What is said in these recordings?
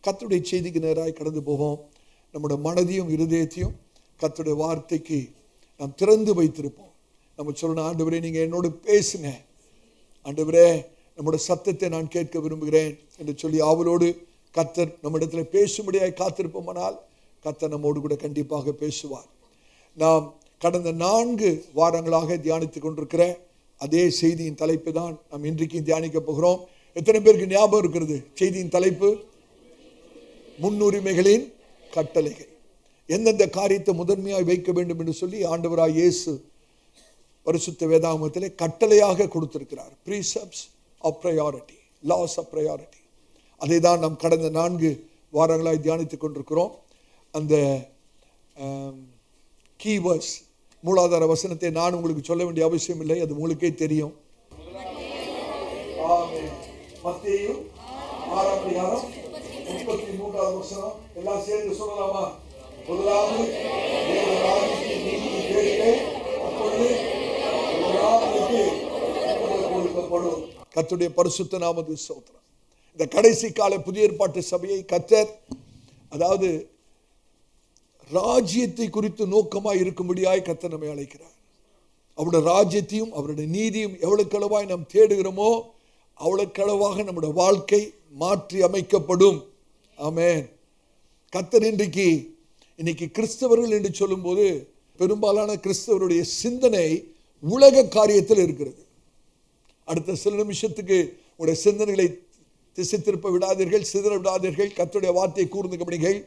கர்த்தருடைய செய்திக்கு நேராக கடந்து போவோம். நம்முடைய மனதையும் இருதயத்தையும் கர்த்தருடைய வார்த்தைக்கு நாம் திறந்து வைத்திருப்போம். நம்ம சொல்லணும், ஆண்டவரே நீங்கள் என்னோடு பேசுங்க, ஆண்டவரே நம்முடைய சத்தத்தை நான் கேட்க விரும்புகிறேன் என்று சொல்லி அவளோடு கர்த்தர் நம்மிடத்தில் பேசும்படியாக காத்திருப்போமானால் கர்த்தர் நம்மோடு கூட கண்டிப்பாக பேசுவார். நாம் கடந்த 4 வாரங்களாக தியானித்துக் கொண்டிருக்கிற அதே செய்தியின் தலைப்பு தான் நாம் இன்றைக்கும் தியானிக்க போகிறோம். எத்தனை பேருக்கு ஞாபகம் இருக்கிறது? செய்தியின் தலைப்பு முன்னுரிமைகளின் கட்டளைகள். எந்தெந்த காரியத்தை முதன்மையாக வைக்க வேண்டும் என்று சொல்லி ஆண்டவராய் இயேசு பரிசுத்த வேதாகமத்திலே கட்டளையாக கொடுத்திருக்கிறார். precepts of priority, laws of priority. அதை தான் நாம் கடந்த 4 வாரங்களாய் தியானித்துக் கொண்டிருக்கிறோம். அந்த கீவேர்ட்ஸ், மூலாதார வசனத்தை நான் உங்களுக்கு சொல்ல வேண்டிய அவசியம் இல்லை, அது உங்களுக்கே தெரியும். மத்தேயு 6ஆம் அதிகாரம் 33ஆவது வசனம். எல்லாம் சேர்ந்து சொல்லலாமா? முதலாவது தேவனுடைய ராஜ்யத்தின் நீதியை தேடுங்கள், அப்பொழுது கொடுக்கப்படும். கர்த்தருடைய பரிசுத்த நாமத்துக்கு ஸ்தோத்திரம். இந்த கடைசி கால புதிய ஏற்பாட்டு சபையை கர்த்தர் அதாவது ராஜ்யத்தை குறித்து நோக்கமாய் இருக்கும்படியாய் கர்த்தர் நம்மை அழைக்கிறார். அவருடைய ராஜ்யத்தையும் அவருடைய நீதியும் எவ்வளவுக்களவாய் நாம் தேடுகிறோமோ அவ்வளவுக்களவாக நம்முடைய வாழ்க்கை மாற்றி அமைக்கப்படும். ஆமென். கர்த்தர் இன்னைக்கு கிறிஸ்தவர்கள் என்று சொல்லும்போது பெரும்பாலான கிறிஸ்தவருடைய சிந்தனை உலக காரியத்தில் இருக்கிறது. அடுத்த சில நிமிஷத்துக்கு உங்களுடைய சிந்தனைகளை திசை திருப்ப விடாதீர்கள், சிதற விடாதீர்கள். கர்த்தருடைய வார்த்தையை கூர்ந்து கவனிங்கள்.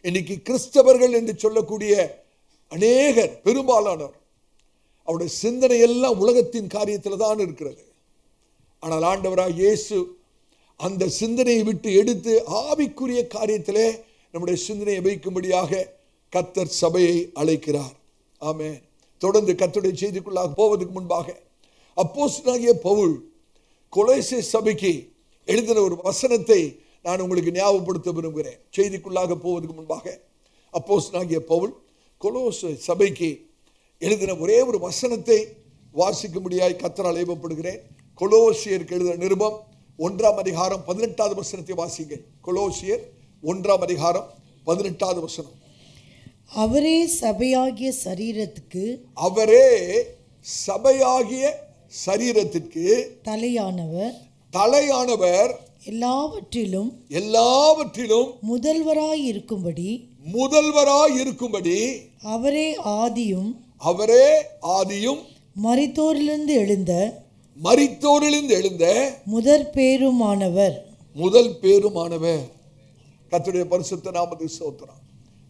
இன்னைக்கு கிறிஸ்தவர்கள் என்று சொல்லக்கூடிய அநேகர், பெரும்பாலானோர், அவருடைய சிந்தனை எல்லாம் உலகத்தின் காரியத்தில் தான் இருக்கிறது. ஆனால் ஆண்டவராய் இயேசு அந்த சிந்தனையை விட்டு எடுத்து ஆவிக்குரிய காரியத்திலே நம்முடைய சிந்தனையை வைக்கும்படியாக கர்த்தர் சபையை அழைக்கிறார். ஆமென். தொடர்ந்து கர்த்தருடைய செய்திக்குள்ளாக போவதற்கு முன்பாக அப்போஸ்தலனாகிய பவுல் கொலோசை சபைக்கு எழுதின ஒரு வசனத்தை நான் உங்களுக்கு ஞாபகப்படுத்த விரும்புகிறேன். செய்திக்குள்ளாக போவதற்கு முன்பாக அப்போஸ்தலனாகிய பவுல் கொலோசை சபைக்கு எழுதின ஒரே ஒரு வசனத்தை வாசிக்கும்படியாய் கர்த்தரால் ஏவப்படுகிறேன். கொலோசியருக்கு எழுதின நிருபம் 1ஆம் அதிகாரம் 18வது வசனத்தை வாசிங்க. கொலோசியர் 1ஆம் அதிகாரம் 18வது வசனம். அவரே சபையாகிய சரீரத்துக்கு தலையானவர் எல்லாவற்றிலும் முதல்வராய் இருக்கும்படி அவரே ஆதியும் மரித்தோரிலிருந்து எழுந்த முதற் பேருமானவர். கர்த்தருடைய பரிசுத்த நாமத்துக்கு ஸ்தோத்திரம்.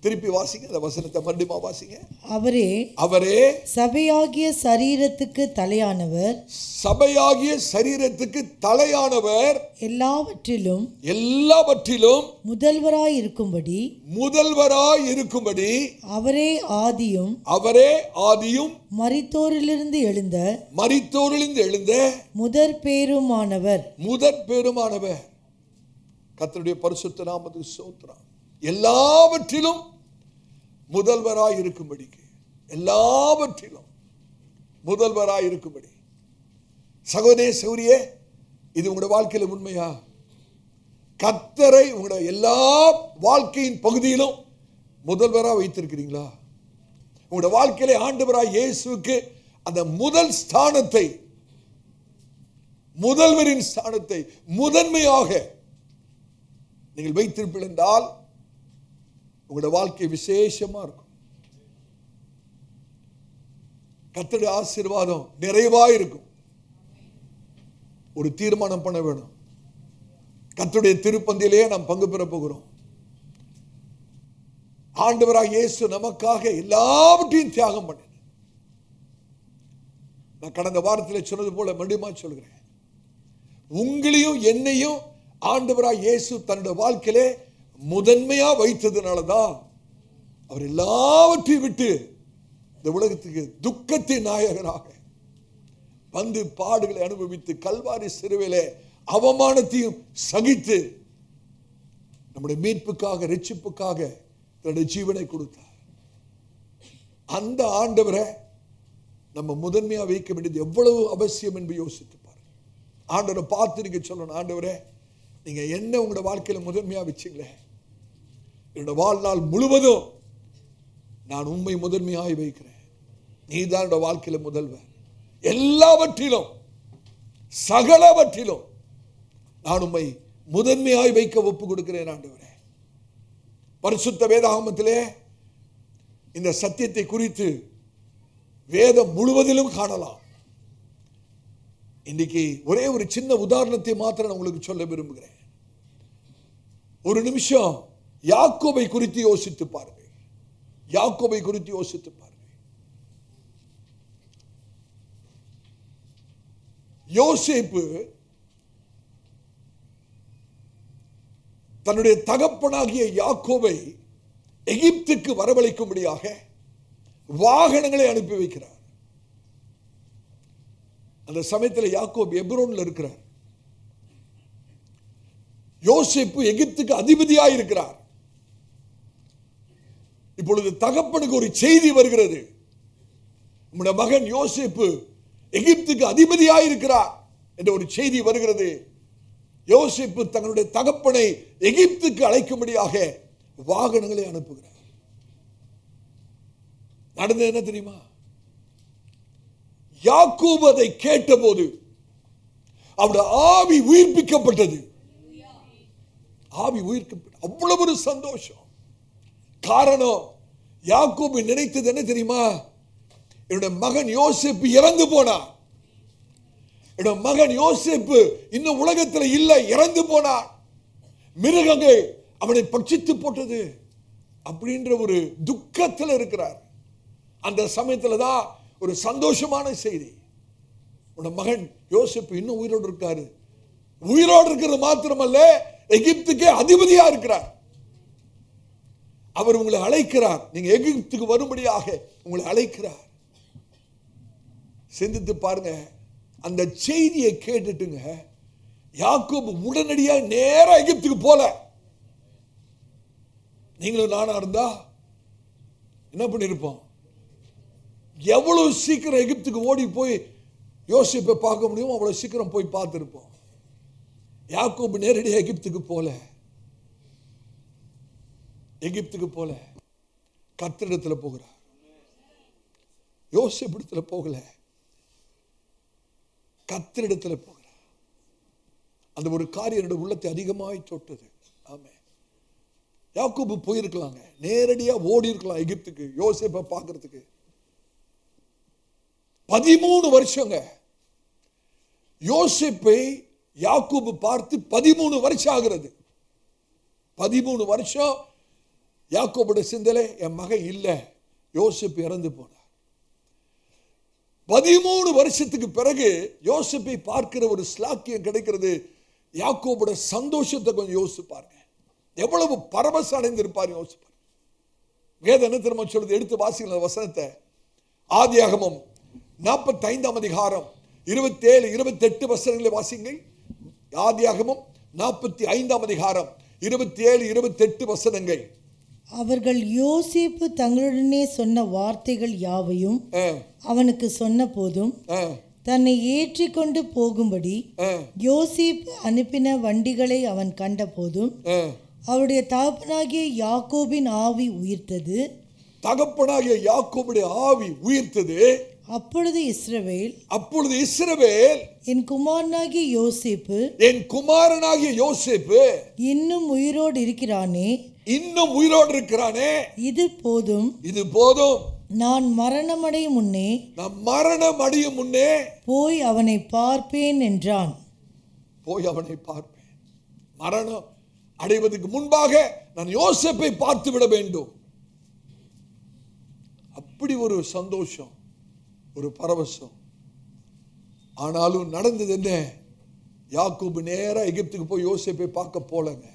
திருப்பி வாசிங்க அந்த வசனத்தை, மறுபடியும் வாசிங்க. அவரே சபையாகிய சரீரத்துக்கு தலையானவர் எல்லாவற்றிலும் முதல்வராய் இருக்கும்படி அவரே ஆதியும் மரித்தோரிலிருந்து எழுந்த முதற் பேருமானவர். கர்த்தருடைய பரிசுத்த நாமத்துக்கு ஸ்தோத்திரம். எல்லாவற்றிலும் முதல்வராய் இருக்கும்படி. சகோதரனே, சகோதரியே, இது உங்களுடைய வாழ்க்கையில உண்மையா? கர்த்தரை உங்களுடைய எல்லா வாழ்க்கையின் பகுதியிலும் முதல்வராக வைத்திருக்கிறீங்களா? உங்களுடைய வாழ்க்கையில ஆண்டவராய் இயேசுவுக்கு அந்த முதல்வரின் ஸ்தானத்தை முதன்மையாக நீங்கள் வைத்திருப்பீர்கள் என்றால் உங்களுடைய வாழ்க்கை விசேஷமா இருக்கும். கர்த்தருடைய ஆசீர்வாதம் நிறைவாக இருக்கும். ஒரு தீர்மானம் பண்ண வேணும். கர்த்தருடைய திருப்பந்தியிலே நாம் பங்கு பெற போகிறோம். ஆண்டவராக இயேசு நமக்காக எல்லாவற்றையும் தியாகம் பண்ண. நான் கடந்த வாரத்தில் சொன்னது போல மறுபடியும் சொல்கிறேன், உங்களையும் என்னையும் ஆண்டவராக இயேசு தன்னுடைய வாழ்க்கையிலே முதன்மையா வைத்ததுனாலதான் அவர் எல்லாவற்றையும் விட்டு இந்த உலகத்துக்கு துக்கத்தின் நாயகராக வந்து பாடுகளை அனுபவித்து கல்வாரி சிலுவையிலே அவமானத்தையும் சகித்து நம்முடைய மீட்புக்காக, ரட்சிப்புக்காக தன்னுடைய ஜீவனை கொடுத்தார். அந்த ஆண்டவரை நம்ம முதன்மையா வைக்க வேண்டியது எவ்வளவு அவசியம் என்று யோசித்து பாருங்க. ஆண்டவரை பார்த்து நீங்க சொல்லணும், ஆண்டவரே நீங்க என்ன உங்களோட வாழ்க்கையில முதன்மையா வச்சுங்களே, என்னோட வாழ்நாள் முழுவதும் நான் உம்மை முதன்மையாய் வைக்கிறேன். நீதான் என்னோட வாழ்க்கையில முதல்வர். எல்லாவற்றிலும் சகலவற்றிலும் நான் உம்மை முதன்மையாய் வைக்க ஒப்பு கொடுக்கிறேன் ஆண்டவரே. பரிசுத்த வேதாகமத்திலே இந்த சத்தியத்தை குறித்து வேதம் முழுவதிலும் காணலாம். இன்னைக்கு ஒரே ஒரு சின்ன உதாரணத்தை மாத்திரம் நான் உங்களுக்கு சொல்ல விரும்புகிறேன். ஒரு நிமிஷம் யாக்கோபை குறித்து யோசித்து பாருங்கள். யாக்கோபை குறித்து யோசித்து பாருங்கள். யோசேப்பு தன்னுடைய தகப்பனாகிய யாக்கோபை எகிப்துக்கு வரவழைக்கும்படியாக வாகனங்களை அனுப்பி வைக்கிறார். அந்த சமயத்தில் யாக்கோபு எப்ரோன்ல இருக்கிறார். யோசேப்பு எகிப்துக்கு அதிபதியாக இருக்கிறார். இப்பொழுது தகப்பனுக்கு ஒரு செய்தி வருகிறது. நம்முடைய மகன் யோசேப்பு எகிப்துக்கு அதிபதியாக இருக்கிறார் என்ற ஒரு செய்தி வருகிறது. யோசேப்பு தங்களுடைய தகப்பனை எகிப்துக்கு அழைக்கும்படியாக வாகனங்களை அனுப்புகிறார். நடந்தது என்ன தெரியுமா? யாக்கோபு அதை கேட்டபோது அவருடைய ஆவி உயிர்ப்பிக்கப்பட்டது. ஆவி உயிர்ப்பிக்கப்பட்டது. அவ்வளவு ஒரு சந்தோஷம். காரணம், யாக்கோபு நினைத்தது என்ன தெரியுமா? என்னுடைய மகன் யோசேப்பு இறந்து போனார். என்னுடைய மகன் யோசேப்பு இன்னும் உலகத்தில் இல்லை, இறந்து போனார். மிருகங்கள் அவனை பட்சித்து போட்டது அப்படின்ற ஒரு துக்கத்தில் இருக்கிறார். அந்த சமயத்தில் தான் ஒரு சந்தோஷமான செய்தி. உன் மகன் யோசேப்பு இன்னும் உயிரோடு இருக்காரு. உயிரோடு இருக்கிறது மாத்திரமல்ல, எகிப்துக்கே அதிபதியா இருக்கிறார். அவர் உங்களை அழைக்கிறார். நீங்க எகிப்துக்கு வரும்படியாக உங்களை அழைக்கிறார். சிந்தித்து பாருங்க. அந்த செய்தியை கேட்டுட்டுங்க யாக்கோபு உடனடியாக நேரா எகிப்துக்கு போல. நீங்களும் நானா இருந்தா என்ன பண்ணிருப்போம்? எவ்வளவு சீக்கிரம் எகிப்துக்கு ஓடி போய் யோசேப்பை பார்க்க முடியும் அவ்வளவு சீக்கிரம் போய் பார்த்திருப்போம். யாக்கோபு நேரடியாக எகிப்துக்கு போல. எகிப்துக்கு போல கர்த்தரிடத்தில் போகிறார். யோசேப்பிடத்துல போகல, கர்த்தரிடத்தில் போகிறார். அந்த ஒரு காரியம் என்னோட உள்ளத்தை அதிகமாய் தொட்டது. ஆமே, யாக்கோபு போயிருக்கலாங்க, நேரடியா ஓடி இருக்கலாம் எகிப்துக்கு யோசேப்பை பார்க்கறதுக்கு. 13 வருஷங்க யோசேப்பை யாக்கோபு பார்த்து 13 வருஷம் ஆகிறது. 13 வருஷம் யாக்கோபுடைய சிந்தனை, என் மகன் இல்லை, யோசேப்பு இறந்து போனார். 13 வருஷத்துக்கு பிறகு யோசேப்பை பார்க்கிற ஒரு ஸ்லாக்கியம் கிடைக்கிறது. யாக்கோபுடைய சந்தோஷத்தை கொஞ்சம் யோசிச்சு பாருங்க. எவ்வளவு பரவசம் அடைந்திருப்பார் யோசிப்பார். வேதம் என்ன திரும்ப சொல்றது? எடுத்து வாசிக்கிற வசனத்தை ஆதியாகமம் 45ஆம் அதிகாரம் 27, 28 வசனங்களை வாசிங்கள். ஆதியாகமம் 45ஆம் அதிகாரம் 27, 28 வசனங்கள். அவர்கள் யோசேப்பு தங்களுடனே சொன்ன வார்த்தைகள் யாவையும் அவனுக்கு சொன்ன போதும் தன்னை ஏற்றிக்கொண்டு போகும்படி யோசேப்பு அனுப்பின வண்டிகளை அவன் கண்ட போதும் அவருடைய தகப்பனாகிய யாக்கோபின் ஆவி உயிர்த்தது. தகப்பனாகிய யாக்கோபுடைய ஆவி உயிர்த்தது. அப்பொழுது இஸ்ரவேல் என் குமாரனாகிய யோசேப்பு இன்னும் உயிரோடு இருக்கிறானே, இது போதும், நான் மரணமடையும் முன்னே போய் அவனை பார்ப்பேன் என்றான். மரணம் அடைவதற்கு முன்பாக நான் யோசேப்பை பார்த்து விட வேண்டும். அப்படி ஒரு சந்தோஷம், ஒரு பரவசம். ஆனாலும் நடந்தது என்ன? யாக்கோபு நேரா எகிப்துக்கு போய் யோசேப்பை பார்க்க போலங்க,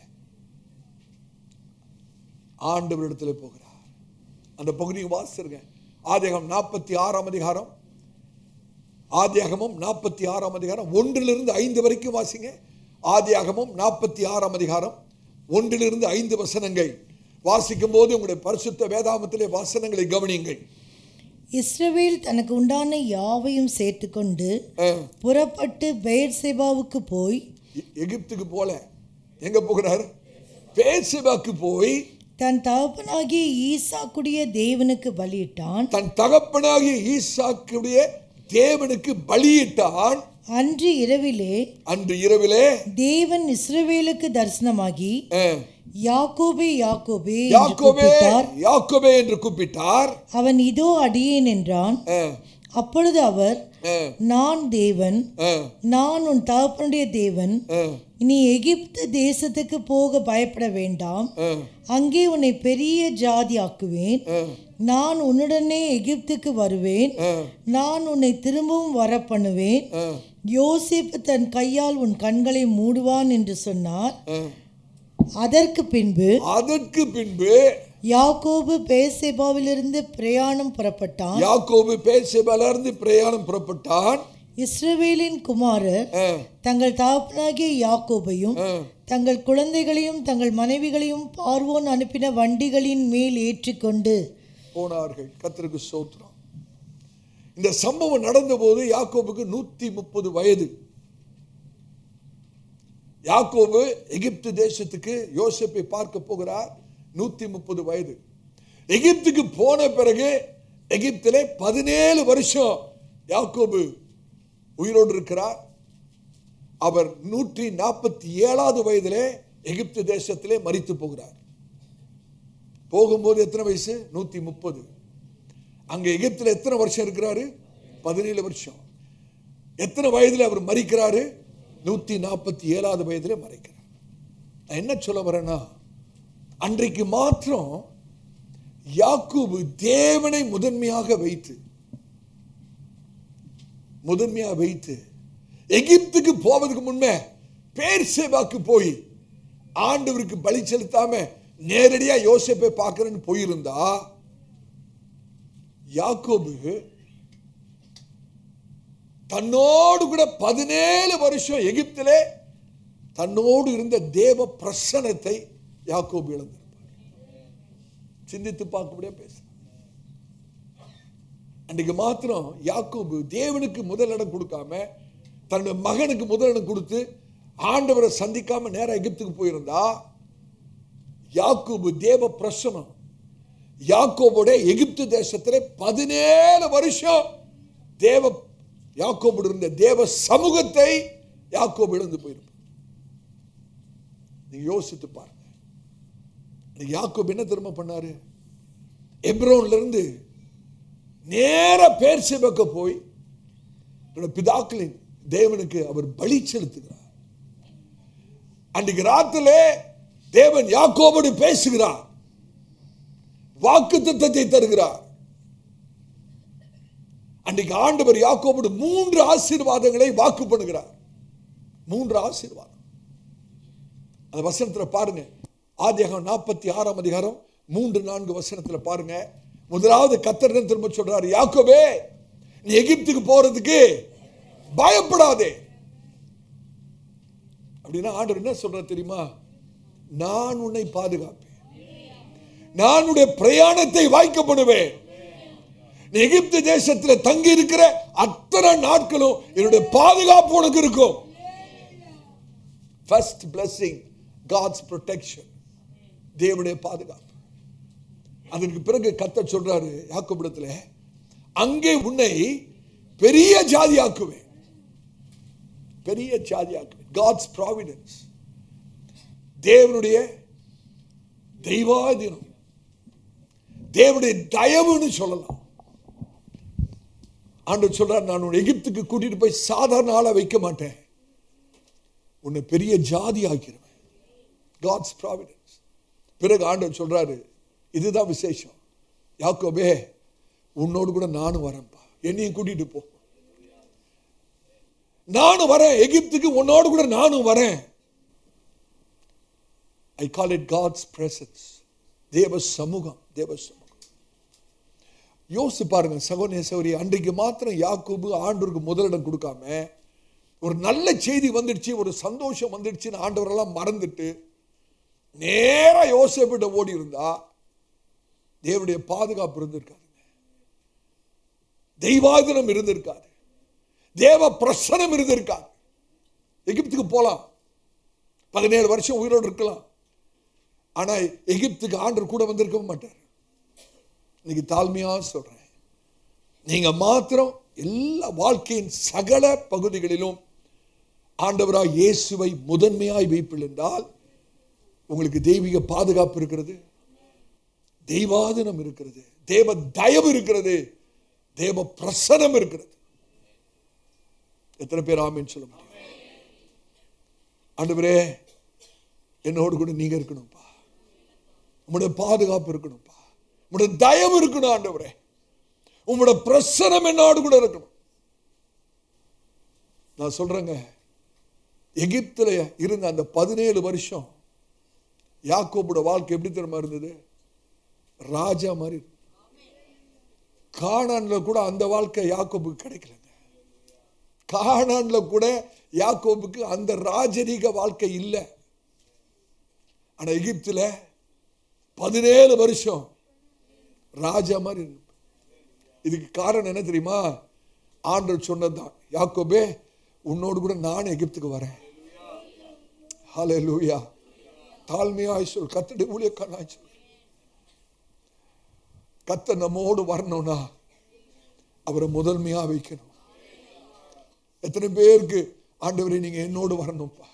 ஆண்டவரிடத்தில் போகிறார். அந்த பகுதியை வாசிருங்க. ஆதியாகமம் 46ஆம் அதிகாரம், ஆதியாகமம் 46ஆம் அதிகாரம் 1 5 வரைக்கும் வாசிங்க. ஆதியாகமம் 46ஆம் அதிகாரம் 1 5 வசனங்கள் வாசிக்கும் போது உங்களுடைய பரிசுத்த வேதாகமத்திலே வசனங்களை கவனியுங்கள். இஸ்ரவேல் தனக்கு உண்டான யாவையும் சேர்த்துக்கொண்டு புறப்பட்டு பெயர்செபாவுக்கு போய், எகிப்துக்கு போல எங்க போகிறார்? பெயர்செபாவுக்கு போய் தன் தகப்பனாகிய ஈசாக்குடைய தேவனுக்கு பலியிட்டான். தன் தகப்பனாகிய ஈசாக்குடைய தேவனுக்கு பலியிட்டான். அன்று இரவிலே தேவன் இஸ்ரவேலுக்கு தரிசனமாகி யாக்கோபே யாக்கோபே யாக்கோபே என்று கூப்பிட்டார். அவன் இதோ அடியேன் என்றான். அப்பொழுது அவர், நான் தேவன், நான் உன் தகப்பனுடைய தேவன். நீ எகிப்து தேசத்துக்கு போக பயப்பட வேண்டாம். அங்கே உன்னை பெரிய ஜாதி ஆக்குவேன். நான் உன்னுடனே எகிப்துக்கு வருவேன். நான் உன்னை திரும்பவும் வர பண்ணுவேன். யோசேப்பு தன் கையால் உன் கண்களை மூடுவான் என்று சொன்னார். அதற்கு பின்பு யாக்கோபு பெயர்சேபாவிலிருந்து பிரயாணம் புறப்பட்டான். இஸ்ரவேலின் குமாரர் தங்கள் தகப்பனாகிய யாக்கோபையும் தங்கள் குழந்தைகளையும் தங்கள் மனைவிகளையும் பார்வோன் அனுப்பின வண்டிகளின் மேல் ஏற்றிக்கொண்டு போனார்கள். கர்த்தருக்கு ஸ்தோத்திரம். இந்த சம்பவம் நடந்த போது யாக்கோபுக்கு 130 வயது. யாக்கோபு எகிப்து தேசத்துக்கு யோசேப்பை பார்க்க போகிறார். 130 வயது. எகிப்துக்கு போன பிறகு எகிப்திலே 17 வருஷம் யாக்கோபு உயிரோடு இருக்கிறார். அவர் 147வது வயதிலே எகிப்து தேசத்திலே மரித்து போகிறார். போகும்போது எத்தனை வயசு? 130. அங்க எகிப்தில் எத்தனை வருஷம் இருக்கிறாரு? 17 வருஷம். எத்தனை வயதில் அவர் மரிக்கிறாரு? 147வது வயதிலே மரிக்கிறார். நான் என்ன சொல்ல வரேன்னா, அன்றைக்கு மாத்திரம் யாக்கோபு தேவனை முதன்மையாக வைத்து எகிப்துக்கு போவதற்கு முன்னே பெயர்சேபாக்கு போய் ஆண்டவருக்கு பலி செலுத்தாம நேரடியா யோசேப்பை பார்க்கிறேன்னு போயிருந்தா, யாக்கோபு தன்னோடு கூட 17 வருஷம் எகிப்திலே தன்னோடு இருந்த தேவ பிரசன்னத்தை யாக்கோபு இழந்திருப்பார். சிந்தித்து பார்க்கக்கூடிய பேச அன்றைக்கு மாத்திரம் யாக்கோபு தேவனுக்கு முதலிடம் கொடுக்காம தன்னுடைய மகனுக்கு முதலிடம் கொடுத்து ஆண்டவரை சந்திக்காம நேரா எகிப்துக்கு போயிருந்தா, யாக்கோபு தேவ பிரசனம் யாக்கோபுடைய எகிப்து தேசத்திலே 17 வருஷம் யாக்கோபு இருந்த தேவ சமூகத்தை யாக்கோபு இழந்து போயிருப்பார். நீங்க யோசித்து பாருங்க. யாக்கோபு என்ன திரும்ப பண்ணாரு? எப்ரோன்ல இருந்து நேர பெயர்சேபாக்கு போய் பிதாக்களின் தேவனுக்கு அவர் பலி செலுத்துகிறார். அன்றைக்கு ராத்திரிலே தேவன் யாக்கோபோடு பேசுகிறார், வாக்குத்தத்தத்தை தருகிறார். அன்றைக்கு ஆண்டவர் யாக்கோபோடு 3 ஆசீர்வாதங்களை வாக்கு பண்ணுகிறார். 3 ஆசீர்வாதம். அந்த வசனத்துல பாருங்க. ஆதியாகமம் 46ஆம் அதிகாரம் 3-4 வசனத்துல பாருங்க. முதலாவது கர்த்தர் திரும்ப சொல்றாரு, யாக்கோபே நீ எகிப்துக்கு போறதுக்கு பயப்படாதே. அப்படின்னா ஆண்டவர் என்ன சொல்ற தெரியுமா? நான் உன்னை பாதுகாப்பேன், நான் உன்னுடைய பிரயாணத்தை வாய்க்கப்படுவேன். நீ எகிப்து தேசத்தில் தங்கி இருக்கிற அத்தனை நாட்களும் என்னுடைய பாதுகாப்பு உனக்கு இருக்கும். First blessing, God's protection. தேவனுடைய பாதுகாப்பு. அதற்கு பிறகு கர்த்தர் சொல்றாரு யாக்கோபிடத்துல, அங்கே உன்னை பெரிய ஜாதியாக்குவேன். பெரிய ஜாதியாக்குவேன். God's providence. தேவனுடைய தெய்வாதீனம், தேவனுடைய தயவுன்னு சொல்லலாம். ஆண்டவர் சொல்றார், நான் உன்னை எகிப்துக்கு கூட்டிட்டு போய் சாதாரண ஆளா வைக்க மாட்டேன், உன்னை பெரிய ஜாதி ஆக்கிடுவேன். God's providence. பிறகு ஆண்டவர் சொல்றாரு, இதுதான் விசேஷம், யாக்கோபே உன்னோடு கூட நானும் வரேன்ப்பா, என்னையும் கூட்டிட்டு போ, நானும் வரேன் எகிப்துக்கு, உன்னோடு கூட நானும் வரேன். I call it God's presence. தேவ சமூகம், தேவ சமூகம். யோசிச்சு பாருங்க சகோதர சகோதரி, அன்றைக்கு மாத்திரம் யாக்கோபு ஆண்டவருக்கு முதலிடம் கொடுக்காம, ஒரு நல்ல செய்தி வந்துடுச்சு, ஒரு சந்தோஷம் வந்துடுச்சுன்னு ஆண்டவரெல்லாம் மறந்துட்டு நேரா யோசேப்பிட்ட ஓடி இருந்தா தேவனுடைய பாதுகாப்பு இருந்திருக்காது, தெய்வாதீனம் இருந்திருக்காது, தேவ பிரசனம் இருந்திருக்காது. எகிப்துக்கு போலாம், 17 வருஷம் உயிரோடு இருக்கலாம். ஆனா எகிப்துக்கு ஆண்டவர் கூட வந்திருக்க மாட்டார். இன்னைக்கு தாழ்மையா சொல்றேன், நீங்க மாத்திரம் எல்லா வாழ்க்கையின் சகல பகுதிகளிலும் ஆண்டவராய் இயேசுவை முதன்மையாய் வைப்பில் என்றால் உங்களுக்கு தெய்வீக பாதுகாப்பு இருக்கிறது, தெய்வாதனம் இருக்கிறது, தேவ தயவு இருக்கிறது, தேவ பிரசனம் இருக்கிறது. எத்தனை பேர் ஆமென் சொல்ல முடியும்? ஆண்டவரே என்னோடு கூட நீங்க இருக்கணும்ப்பா, உங்களுடைய பாதுகாப்பு இருக்கணும்ப்பா, உங்களுடைய தயவு இருக்கணும் ஆண்டவரே, உங்களுடைய பிரசனம் என்னோடு கூட இருக்கணும். நான் சொல்றேங்க, எகிப்துல இருந்த அந்த 17 வருஷம் யாக்கோபோட வாழ்க்கை எப்படி தெரியுமா இருந்தது? ராஜா மாதிரி. கானான்ல கூட அந்த வாழ்க்கை யாக்கோபுக்கு கிடைக்கலங்க. கானான்ல கூட யாக்கோபுக்கு அந்த ராஜரீக வாழ்க்கை இல்லை. ஆனா எகிப்துல 17 வருஷம் ராஜா மாதிரி. இதுக்கு காரணம் என்ன தெரியுமா? ஆண்டவர் சொன்னதுதான், யாக்கோபே உன்னோடு கூட நான் எகிப்துக்கு வரேன். ஹல்லேலூயா. தாழ்மையாய் சொல், கர்த்தருடைய ஊழியக்காரனாய் சொல். கர்த்தர் நம்மோடு வரணும்னா அவரை முதன்மையா வைக்கணும். எத்தனை பேருக்கு ஆண்டவரே நீங்க என்னோடு வரணும்ப்பா,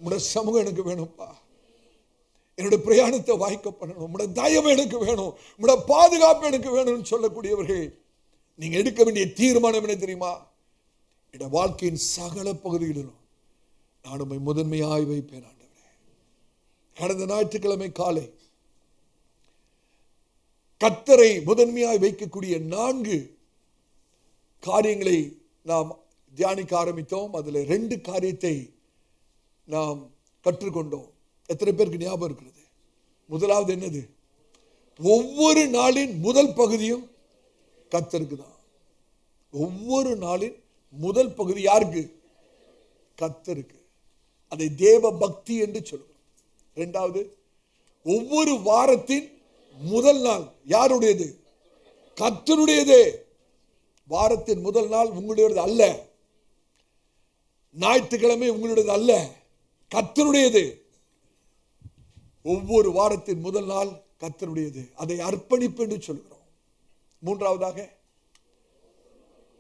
உங்களுடைய சமூகம் எனக்கு வேணும்ப்பா, என்னுடைய பிரயாணத்தை வாய்க்க பண்ணணும், உங்களுடைய தயவு எனக்கு வேணும், உங்களுடைய பாதுகாப்பு எனக்கு வேணும்னு சொல்லக்கூடியவர்கள் நீங்க எடுக்க வேண்டிய தீர்மானம் என்ன தெரியுமா? என்னுடைய வாழ்க்கையின் சகல பகுதிகளிலும் நான் உம்மை முதன்மையாய் வைப்பேன் ஆண்டவரே. கடந்த ஞாயிற்றுக்கிழமை காலை கர்த்தரை முதன்மையாய் வைக்கக்கூடிய 4 காரியங்களை நாம் தியானிக்க ஆரம்பித்தோம். அதுல 2 காரியத்தை நாம் கற்றுக்கொண்டோம். எத்தனை பேருக்கு ஞாபகம் இருக்கிறது? முதலாவது என்னது? ஒவ்வொரு நாளின் முதல் பகுதியும் கர்த்தருக்கு தான். ஒவ்வொரு நாளின் முதல் பகுதி யாருக்கு? கர்த்தருக்கு. அதை தேவ பக்தி என்று சொல்லுவோம். இரண்டாவது, ஒவ்வொரு வாரத்தின் முதல் நாள் யாருடையது? கர்த்தருடையது. வாரத்தின் முதல் நாள் உங்களுடையது அல்ல, ஞாயிற்றுக்கிழமை உங்களுடையது அல்ல, கர்த்தருடையது. ஒவ்வொரு வாரத்தின் முதல் நாள் கர்த்தருடையது. அதை அர்ப்பணிப்பு என்று சொல்கிறோம். மூன்றாவதாக,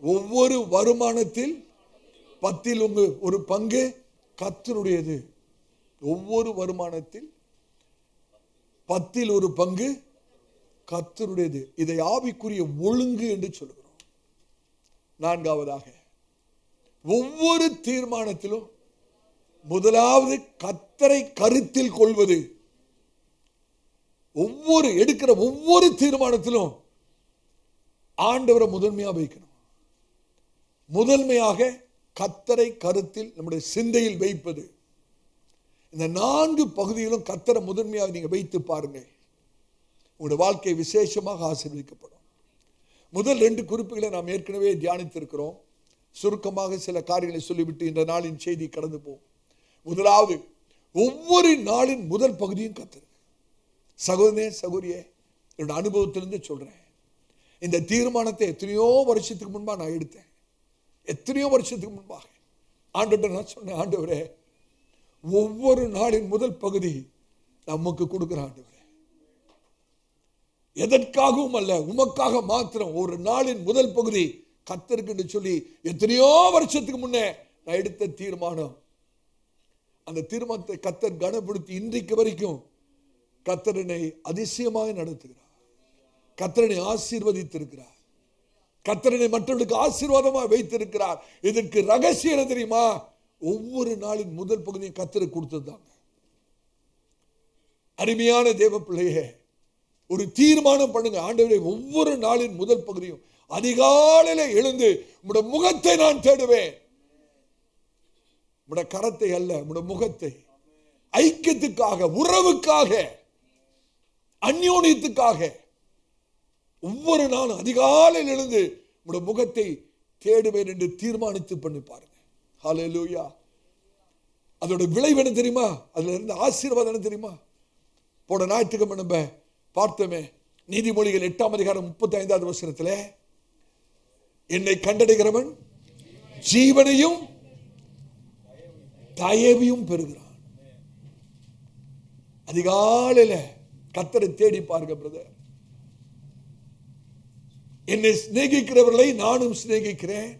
ஒவ்வொரு வருமானத்தில் 10 ஒரு பங்கு கர்த்தருடையது. ஒவ்வொரு வருமானத்தில் 10 ஒரு பங்கு கர்த்தருடையது. இதை ஆவிக்குரிய ஒழுங்கு என்று சொல்கிறோம். நான்காவதாக, ஒவ்வொரு தீர்மானத்திலும் முதலாவது கர்த்தரை கருத்தில் கொள்வது. எடுக்கிற ஒவ்வொரு தீர்மானத்திலும் ஆண்டவரை முதன்மையா வைக்கணும். முதன்மையாக கர்த்தரை கருத்தில் நம்முடைய சிந்தையில் வைப்பது. இந்த 4 பகுதியிலும் கர்த்தரை முதன்மையாக நீங்க வைத்து பாருங்க, உங்களுடைய வாழ்க்கை விசேஷமாக ஆசீர்வதிக்கப்படும். முதல் 2 குறிப்புகளை நாம் ஏற்கனவே தியானித்திருக்கிறோம். சுருக்கமாக சில காரியங்களை சொல்லிவிட்டு இந்த நாளின் செய்தி கடந்து போகும். முதலாவது, ஒவ்வொரு நாளின் முதல் பகுதியும் கர்த்தர். சகோதரனே சகோதரியே, என்னோட அனுபவத்திலிருந்து சொல்றேன், இந்த தீர்மானத்தை எத்தனையோ வருஷத்துக்கு முன்பாக நான் எடுத்தேன். எத்தனையோ வருஷத்துக்கு முன்பாக ஆண்டவர்கிட்ட நான் சொன்னேன், ஆண்டவரே ஒவ்வொரு நாளின் முதல் பகுதி நமக்கு கொடுக்கிற ஆண்டவரே, எதற்காகவும் அல்ல, உமக்காக மாத்திரம் ஒரு நாளின் முதல் பகுதி கர்த்தருக்கு என்று சொல்லி எத்தனையோ வருஷத்துக்கு முன்னே நான் எடுத்த தீர்மானம். அந்த தீர்மானத்தை கர்த்தர் கனப்படுத்தி இன்றைக்கு வரைக்கும் கர்த்தரனை அதிசயமாக நடத்துகிறார். கர்த்தரனை ஆசீர்வதித்திருக்கிறார். கர்த்தரனை மற்றவர்களுக்கு ஆசீர்வாதமாக வைத்திருக்கிறார். இதற்கு ரகசியம் என்ன தெரியுமா? ஒவ்வொரு நாளின் முதல் பகுதியை கர்த்தருக்கு கொடுத்ததுதாங்க. அருமையான தேவ பிள்ளையே, ஒரு தீர்மானம் பண்ணுங்க. ஆண்டவரே ஒவ்வொரு நாளின் முதல் பகுதியும் அதிகாலையில எழுந்து உம்முடைய முகத்தை நான் தேடுவேன். உம்முடைய கரத்தை அல்ல, உம்முடைய முகத்தை. ஐக்கியத்துக்காக, உறவுக்காக, அந்யோன்யத்துக்காக ஒவ்வொரு நாளும் அதிகாலையில் எழுந்து உம்முடைய முகத்தை தேடுவேன் என்று தீர்மானித்து பண்ணி பாருங்க. ஹல்லேலூயா. அதோட விளைவு என்ன தெரியுமா? அதுல இருந்த ஆசீர்வாதம் என்ன தெரியுமா? போன ஞாயிற்றுக்கிழமை நம்ம பார்த்தோமே, நீதிமொழிகள் 8ஆம் அதிகாரம் 35வது வசனத்திலே, என்னை கண்டடைகிறவன் ஜீவனையும் தயவையும் பெறுகிறான். அதிகாலையில கர்த்தரை தேடி பாருங்க பிரதர். என்னை சிநேகிக்கிறவர்களை நானும் சிநேகிக்கிறேன்.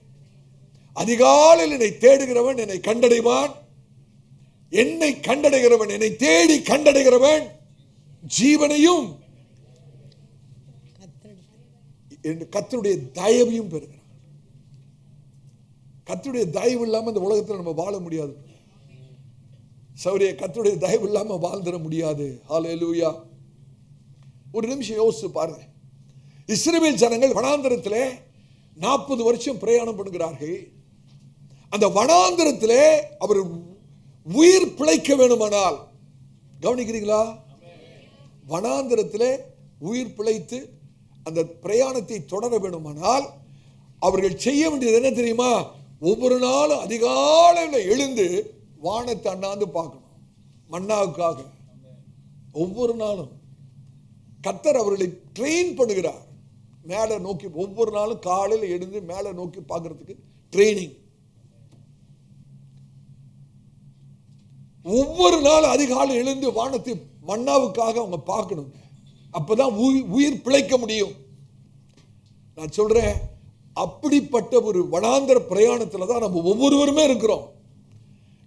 அதிகாலையில் என்னை தேடுகிறவன் என்னை கண்டடைவான். என்னை கண்டடைகிறவன், என்னை தேடி கண்டடைகிறவன் ஜீவனையும் கர்த்தருடைய தயவையும் பெறுகிறான். கர்த்தருடைய தயவு இல்லாம இந்த உலகத்தில் நம்ம வாழ முடியாது சௌரிய. கர்த்தருடைய தயவு இல்லாம வாழ்ந்துட முடியாது. ஹல்லேலூயா. ஒரு நிமிஷம் யோசிச்சு பாருங்க. இஸ்ரவேல் ஜனங்கள் வனாந்தரத்திலே 40 வருஷம் பிரயாணம் பண்ணுகிறார்கள். அந்த வனாந்தரத்திலே அவர் உயிர் பிழைக்க வேணுமானால், கவனிக்கிறீங்களா, வனாந்தரத்திலே உயிர் பிழைத்து அந்த பிரயாணத்தை தொடர வேணுமானால் அவர்கள் செய்ய வேண்டியது என்ன தெரியுமா? ஒவ்வொரு நாளும் அதிகாலையில் எழுந்து வானத்தை அண்ணாந்து பார்க்கணும் மன்னாவுக்காக. ஒவ்வொரு நாளும் கர்த்தர் அவர்களை ட்ரெயின் பண்ணுகிறார். மேலே நோக்கி ஒவ்வொரு நாளும் காலையில் எழுந்து மேலே நோக்கி பார்க்கறதுக்கு ட்ரைனிங். ஒவ்வொரு நாள் அதிகாலை எழுந்து வானத்தை மன்னாவுக்காக அவங்க பார்க்கணும். அப்பதான் உயிர் பிழைக்க முடியும். நான் சொல்றேன், அப்படிப்பட்ட ஒரு வனாந்தர பிரயாணத்துல தான் நம்ம ஒவ்வொருவருமே இருக்கிறோம்.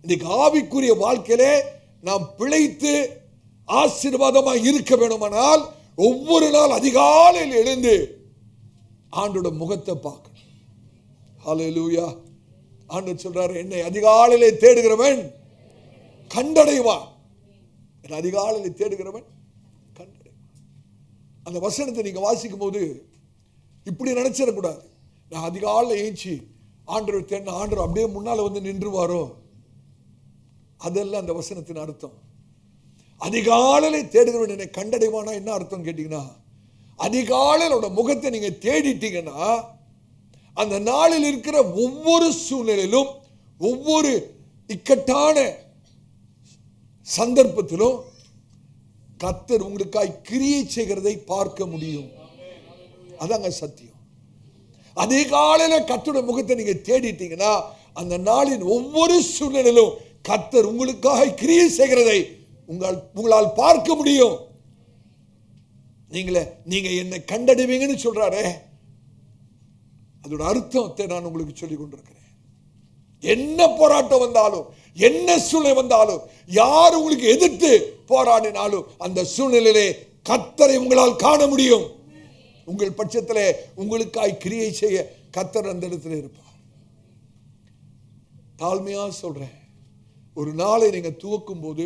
இன்னைக்கு ஆவிக்குரிய வாழ்க்கையிலே நாம் பிழைத்து ஆசீர்வாதமாக இருக்க வேணுமானால் ஒவ்வொரு நாள் அதிகாலையில் எழுந்து ஆண்டோட முகத்தை பார்க்கணும். ஹல்லேலூயா. ஆண்டவர் சொல்றாரு, என்னை அதிகாலையிலே தேடுகிறவன் கண்டடைவான். என்னை அதிகாலையிலே தேடுகிறவன் கண்டடைவான். அந்த வசனத்தை நீங்க வாசிக்கும் போது இப்படி நினைச்சிடக்கூடாது, நான் அதிகாலையில் ஏஞ்சி ஆண்டவர் தேடின ஆண்டவர் அப்படியே முன்னால வந்து நின்றுவாரோ. அதெல்லாம் அந்த வசனத்தின் அர்த்தம். அதிகாலையிலே தேடுகிறவன் என்னை கண்டடைவானா என்ன அர்த்தம் கேட்டீங்கன்னா, அதிகாலையிலோட முகத்தை நீங்க தேடிட்டீங்கன்னா அந்த நாளில் இருக்கிற ஒவ்வொரு சூழ்நிலையிலும் ஒவ்வொரு இக்கட்டான சந்தர்ப்பத்திலும் கர்த்தர் உங்களுக்காய் கிரியை செய்கிறதை பார்க்க முடியும். அதாங்க சத்தியம். அதிகாலையில கர்த்தருடைய முகத்தை நீங்க தேடிட்டீங்கன்னா அந்த நாளின் ஒவ்வொரு சூழ்நிலையிலும் கர்த்தர் உங்களுக்காக கிரியை செய்கிறதை உங்களால் பார்க்க முடியும். நீங்க என்னை கண்டடைவீங்கன்னு சொல்றாரு. அதோட அர்த்தத்தை நான் உங்களுக்கு சொல்லிக் கொண்டிருக்கிறேன். என்ன போராட்டம் வந்தாலும், என்ன சூழ்நிலை வந்தாலும், யார் உங்களுக்கு எதிர்த்து போராடினாலும் அந்த சூழ்நிலையிலே கர்த்தரை உங்களால் காண முடியும். உங்கள் பட்சத்திலே உங்களுக்காய் கிரியை செய்ய கர்த்தர் அந்த இடத்துல இருப்பார். தாழ்மையா சொல்றேன், ஒரு நாளை நீங்க துவக்கும் போது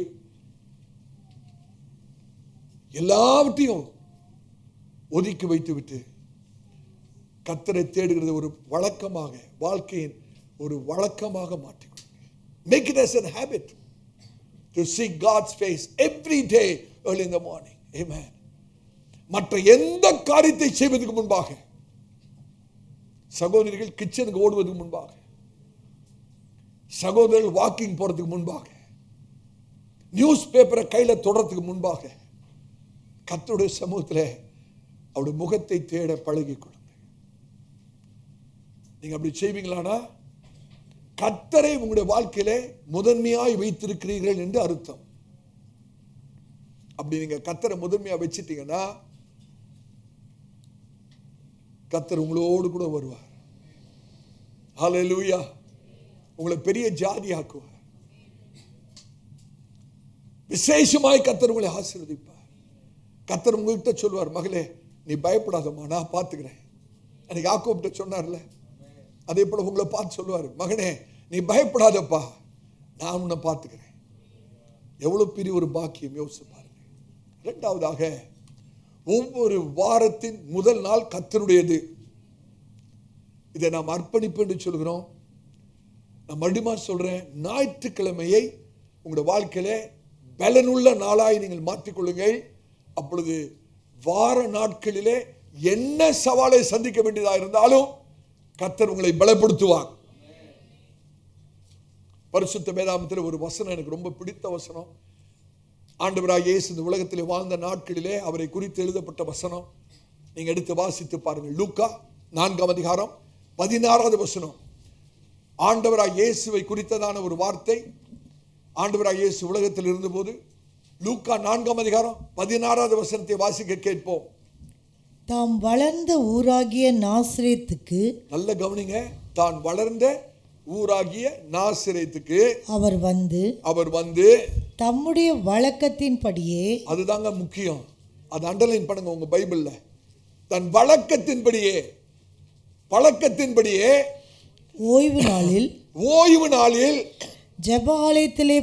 எல்லாவற்றையும் ஒதுக்கி வைத்து விட்டு கர்த்தரை தேடுகிறது ஒரு வழக்கமாக, வாழ்க்கையின் ஒரு வழக்கமாக மாற்றிக்கொள்ளுங்க. Make it as a habit to seek God's face every day early in the morning. Amen. மற்ற எந்த காரியத்தை செய்வதற்கு முன்பாக, சகோதரிகள் கிச்சனுக்கு ஓடுவதற்கு முன்பாக, சகோதரர்கள் வாக்கிங் போறதுக்கு முன்பாக, நியூஸ் பேப்பரை கையில தொடறதுக்கு முன்பாக கர்த்தருடைய சமூகத்தில் அவருடைய முகத்தை தேட பழகிக் கொள்ளுங்க. நீங்க அப்படி செய்வீங்களானா கர்த்தரை உங்களுடைய வாழ்க்கையிலே முதன்மையாய் வைத்திருக்கிறீர்கள் என்று அர்த்தம். அப்படி நீங்க கர்த்தரை முதன்மையா வச்சிட்டீங்கன்னா கர்த்தர் உங்களோடு கூட வருவார். ஹல்லேலூயா. உங்களை பெரிய ஜாதி ஆக்குவார். விசேஷமாய் கர்த்தர் உங்களை ஆசீர்வதிப்பார். கர்த்தர் உங்ககிட்ட சொல்வார், மகளே நீ பயப்படாதம்மா, நான் பார்த்துக்கிறேன். அன்னைக்கு யாக்கோபிட்ட சொன்னார்ல, அதே போல உங்களை பார்த்து சொல்லுவார், மகனே நீ பயப்படாதப்பா, நான் உன்னை பார்த்துக்கிறேன். எவ்வளவு பெரிய ஒரு பாக்கியம் யோசிச்சு பாருங்க. இரண்டாவதாக, ஒவ்வொரு வாரத்தின் முதல் நாள் கர்த்தருடையது. இதை நாம் அர்ப்பணிப்பு என்று சொல்கிறோம். நான் மறுபடியும் சொல்றேன், ஞாயிற்றுக்கிழமையை உங்களுடைய வாழ்க்கையில பலனுள்ள நாளாய் நீங்கள் மாற்றிக்கொள்ளுங்கள். அப்பொழுது வார நாட்களிலே என்ன சவாலை சந்திக்க வேண்டியதாக இருந்தாலும் கர்த்தர் உங்களை பலப்படுத்துவார். பரிசுத்த வேதாகமத்தில் ஒரு வசனம் எனக்கு ரொம்ப பிடித்த வசனம். ஆண்டவராகிய இயேசு இந்த உலகத்திலே வாழ்ந்த நாட்களிலே அவரை குறித்து எழுதப்பட்ட வசனம். நீங்க எடுத்து வாசித்து பாருங்கள். லூக்கா 4ஆம் அதிகாரம் 16வது வசனம். ஆண்டவராகிய இயேசுவை குறித்ததான ஒரு வார்த்தை. ஆண்டவராகிய இயேசு உலகத்தில் இருந்தபோது லூக்கா 4ஆம் அதிகாரம் 16வது வசனத்தை வாசிக்க கேட்போம். தாம் வளர்ந்த ஊராகிய நாசரேத்துக்கு, நல்ல கவனிங்க, தான் வளர்ந்த ஊராகிய நாசரேத்துக்கு அவர் வந்து தம்முடைய வழக்கத்தின்படியே, அதுதாங்க முக்கியம், அது அண்டர்லைன் பண்ணுங்க உங்க பைபிள்ல, தன் பழக்கத்தின்படியே ஓய்வு நாளில் ஜெப ஆலயத்திலே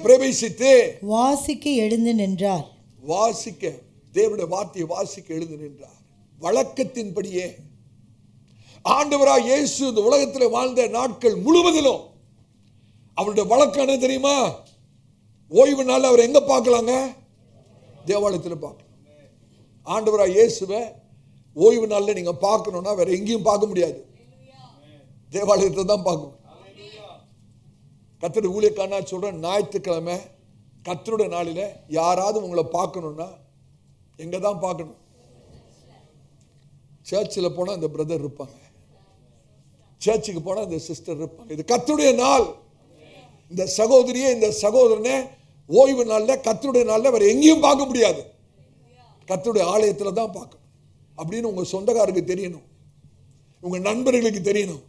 பிரவேசித்து வாசிக்க எழுந்து நின்றார். தேவனுடைய வார்த்தையை வாசிக்க எழுந்து நின்றார். வழக்கத்தின்படியே ஆண்டவராய் இயேசு இந்த உலகத்தில் வாழ்ந்த நாட்கள் முழுவதிலும் அவருடைய வழக்கம் என்ன தெரியுமா? ஓய்வு நாள் அவர் எங்க பார்க்கலாங்க? தேவாலயத்தில் பார்க்கலாம். ஆண்டவராய் இயேசுவை ஓய்வு நாளில் நீங்க பார்க்கணும்னா வேற எங்கேயும் பார்க்க முடியாது, தேவாலயத்தை தான் பார்க்கணும். கர்த்தருடைய ஊழியக்காரனா சொல்றேன், ஞாயிற்றுக்கிழமை கர்த்தருடைய நாளில யாராவது உங்களை பார்க்கணும்னா எங்க தான் பார்க்கணும்? சர்ச்சில் போனால் இந்த பிரதர் இருப்பாங்க, சர்ச்சுக்கு போனால் இந்த சிஸ்டர் இருப்பாங்க. இது கர்த்தருடைய நாள். இந்த சகோதரியை இந்த சகோதரனை ஓய்வு நாளில் கர்த்தருடைய நாளில் வேற எங்கேயும் பார்க்க முடியாது, கர்த்தருடைய ஆலயத்தில் தான் பார்க்கணும் அப்படின்னு உங்க சொந்தக்காரருக்கு தெரியணும், உங்க நண்பர்களுக்கு தெரியணும்,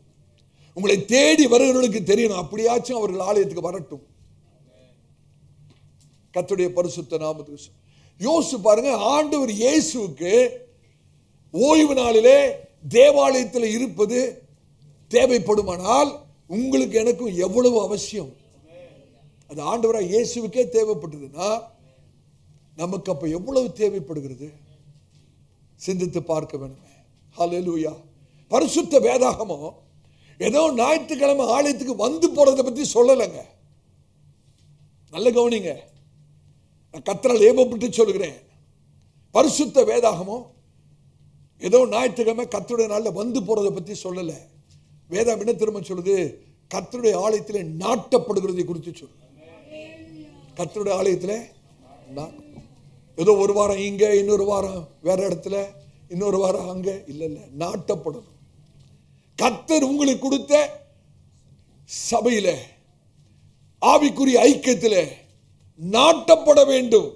உங்களை தேடி வருகிறவர்களுக்கு தெரியணும். அப்படியாச்சும் அவர்கள் ஆலயத்துக்கு வரட்டும். கர்த்தருடைய பரிசுத்த நாமத்துக்கு யோசிச்சு பாருங்க. ஆண்டவர் இயேசுவுக்கு ஓய்வு நாளிலே தேவாலயத்தில் இருப்பது தேவைப்படுமானால் உங்களுக்கு எனக்கும் எவ்வளவு அவசியம்? அது ஆண்டவராக இயேசுவுக்கே தேவைப்பட்டதுன்னா நமக்கு அப்ப எவ்வளவு தேவைப்படுகிறது? சிந்தித்து பார்க்க வேணுமே. ஹல்லேலூயா. பரிசுத்த வேதாகமம் ஏதோ ஞாயிற்றுக்கிழமை ஆலயத்துக்கு வந்து போறதை பத்தி சொல்லலைங்க. நல்ல கவனிங்க, நான் கர்த்தரால் ஏவப்பட்டு சொல்கிறேன். பரிசுத்த வேதாகமம் ஏதோ ஞாயிற்றுக்கிழமை கர்த்தருடைய நாளில் வந்து போறதை பத்தி சொல்லல. வேதம் என்ன திரும்ப சொல்லுது? கர்த்தருடைய ஆலயத்தில் நாட்டப்படுகிறதை குறித்து சொல்லுது. கர்த்தருடைய ஆலயத்தில் ஏதோ ஒரு வாரம் இங்க, இன்னொரு வாரம் வேற இடத்துல, இன்னொரு வாரம் அங்க இல்ல, நாட்டப்படணும். கர்த்தர் உங்களுக்கு கொடுத்த சபையில ஆவிக்குரிய ஐக்கியத்தில் நாட்டப்பட வேண்டும்.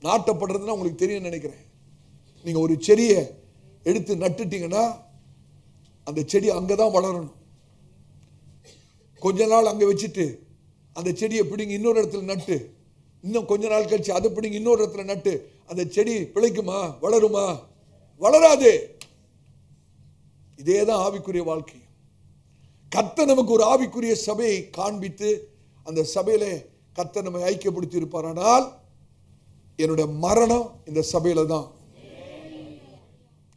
நாட்டப்படுறதுன்னா உங்களுக்கு தெரியும் நினைக்கிறேன். நீங்க ஒரு செடியை எடுத்து நட்டுட்டீங்கன்னா அந்த செடி அங்கதான் வளரணும். கொஞ்ச நாள் அங்க வச்சுட்டு அந்த செடியை பிடிங்க இன்னொரு இடத்துல நட்டு, இன்னும் கொஞ்ச நாள் கழிச்சு அதை பிடிங்க இன்னொரு இடத்துல நட்டு, அந்த செடி பிழைக்குமா? வளருமா? வளராது. இதேதான் ஆவிக்குரிய வாழ்க்கை. கர்த்தர் நமக்கு ஒரு ஆவிக்குரிய சபையை காண்பித்து அந்த சபையில கர்த்தர் நம்மை ஐக்கியப்படுத்தி இருப்பாரானால் என்னுடைய மரணம் இந்த சபையில தான்.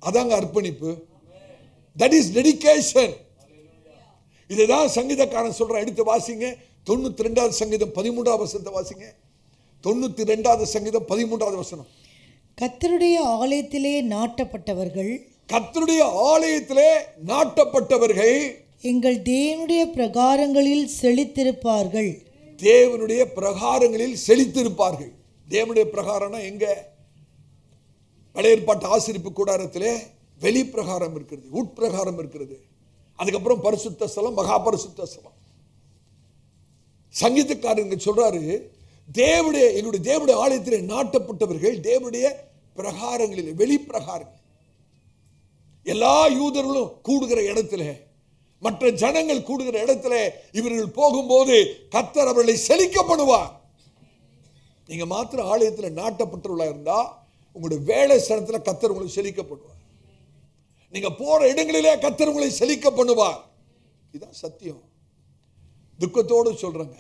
அதாங்க அர்ப்பணிப்பு. That is dedication. இதுதான் சங்கீதக்காரன் சொல்றான். எடுத்து வாசிங்க 92வது சங்கீதம் 13வது வசனத்தை வாசிங்க. 92வது சங்கீதம் 13வது வசனம். கர்த்தருடைய ஆலயத்திலே நாட்டப்பட்டவர்கள், கர்த்தருடைய ஆலயத்திலே நாட்டப்பட்டவர்கள் எங்கள் தேவனுடைய பிரகாரங்களில் செழித்திருப்பார்கள். தேவனுடைய பிரகாரங்களில் செழித்திருப்பார்கள். தேவனுடைய பிரகாரம்னா எங்க? பழைய ஏற்பாட்டு ஆசரிப்பு கூடாரத்திலே வெளி பிரகாரம் இருக்கிறது, உட்பிரகாரம் இருக்கிறது, அதுக்கப்புறம் பரிசுத்த ஸ்தலம், மகா பரிசுத்த ஸ்தலம். சங்கீதக்காரங்க சொல்றாரு, எங்களுடைய தேவனுடைய ஆலயத்திலே நாட்டப்பட்டவர்கள் தேவனுடைய பிரகாரங்களில், வெளி பிரகாரங்கள். எல்லா யூதர்களும் கூடுகிற இடத்துல, மற்ற ஜனங்கள் கூடுகிற இடத்துல இவர்கள் போகும்போது கர்த்தர் அவர்களை செழிக்கப்படுவார். நீங்க மாத்திர ஆலயத்தில் நாட்டப்பட்டுள்ளா இருந்தா உங்களுடைய வேலை ஸ்தலத்தில் கர்த்தர் உங்களை செழிக்கப்படுவார். நீங்க போற இடங்களிலே கர்த்தர் உங்களை செழிக்க பண்ணுவார். இதுதான் சத்தியம். துக்கத்தோடு சொல்றேங்க,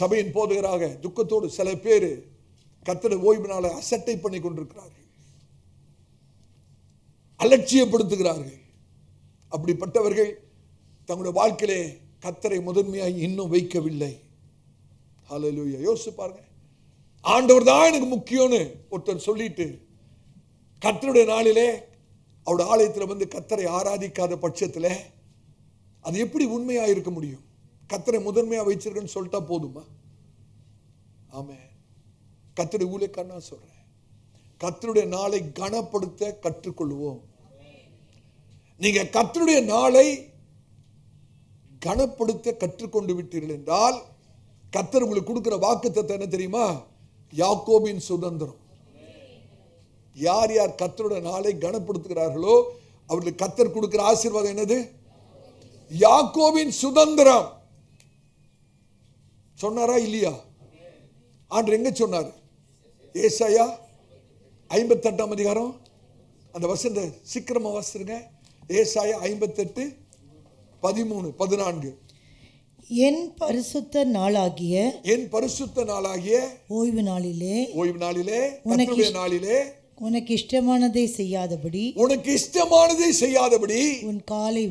சபையின் போதகராக துக்கத்தோடு சில பேர் கர்த்தருடைய ஓய்வு நாளை அசட்டை பண்ணி கொண்டிருக்கிறார்கள், அலட்சியப்படுத்துகிறார்கள். அப்படிப்பட்டவர்கள் தங்களுடைய வாழ்க்கையிலே கர்த்தரை முதன்மையாக இன்னும் வைக்கவில்லை. ஹல்லேலூயா. யோசிச்சு பாருங்க. ஆண்டவர் தான் எனக்கு முக்கியம்னு ஒருத்தர் சொல்லிட்டு கர்த்தருடைய நாளிலே அவருடைய ஆலயத்தில் வந்து கர்த்தரை ஆராதிக்காத பட்சத்தில் அது எப்படி உண்மையா இருக்க முடியும்? கர்த்தரை முதன்மையா வச்சிருக்கேன்னு சொல்லிட்டா போதுமா? ஆமென். கர்த்தருடைய ஊழியக்காரனா சொல்றேன், கர்த்தருடைய நாளை கனப்படுத்த கற்றுக்கொள்வோம். நீங்க கர்த்தருடைய நாளை கனப்படுத்த கற்றுக்கொண்டு விட்டீர்கள் என்றால் கர்த்தர் உங்களுக்கு கொடுக்கிற வாக்குத்தத்தம் என்ன தெரியுமா? யாக்கோபின் சுதந்திரம். யார் யார் கர்த்தருடைய நாளை கனப்படுத்துகிறார்களோ அவர்களுக்கு கர்த்தர் கொடுக்கிற ஆசீர்வாதம் என்னது? யாக்கோபின் சுதந்திரம். சொன்னாரா இல்லையா? ஆண்டவர் எங்க சொன்னார்? ஏசாயா 58 அதிகாரம் அந்த வசந்த சீக்கிரமா வாசிருங்க. ஏசாயா 58 13 14. என் பரிசுத்த நாளாகிய ஓய்வு நாளிலே கர்த்தருடைய நாளிலே உனக்கு இஷ்டமானதை செய்யாதபடி உன் காலை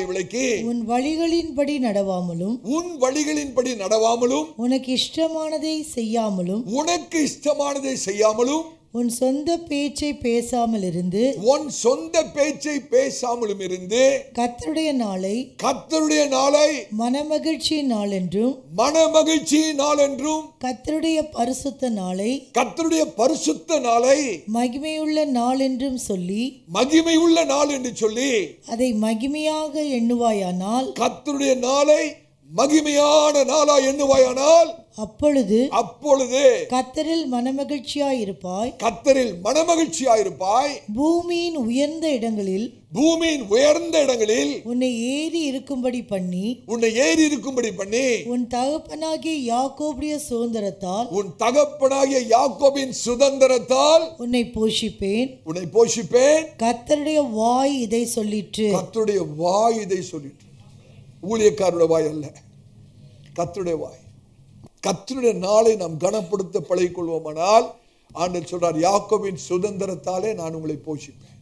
விலக்கி உன் வழிகளின்படி நடவாமலும் உனக்கு இஷ்டமானதை செய்யாமலும் உன் சொந்த பேச்சை பேசாமல் இருந்து கர்த்தருடைய நாளை மனமகிழ்ச்சி நாள் என்றும் கர்த்தருடைய பரிசுத்த நாளை மகிமையுள்ள நாள் என்றும் சொல்லி அதை மகிமையாக எண்ணுவாயானால், கர்த்தருடைய நாளை மகிமையான நாளா எண்ணுவாயானால் அப்பொழுது கர்த்தரில் மனமகிழ்ச்சியாயிருப்பாய். பூமியின் உயர்ந்த இடங்களில் உன்னை ஏறி இருக்கும்படி பண்ணி உன் தகப்பனாகிய யாக்கோபுடைய சுதந்திரத்தால் உன்னை போஷிப்பேன். கர்த்தருடைய வாய் இதை சொல்லிற்று. ஊழியக்காரருடைய வாய் அல்ல, கர்த்தருடைய வாய். கர்த்தருடைய நாளை நாம் கனப்படுத்த பழகிக் கொள்வோமானால் ஆண்டவர் சொல்றார், யாக்கோபின் சுதந்திரத்தாலே நான் உங்களை போஷிப்பேன்.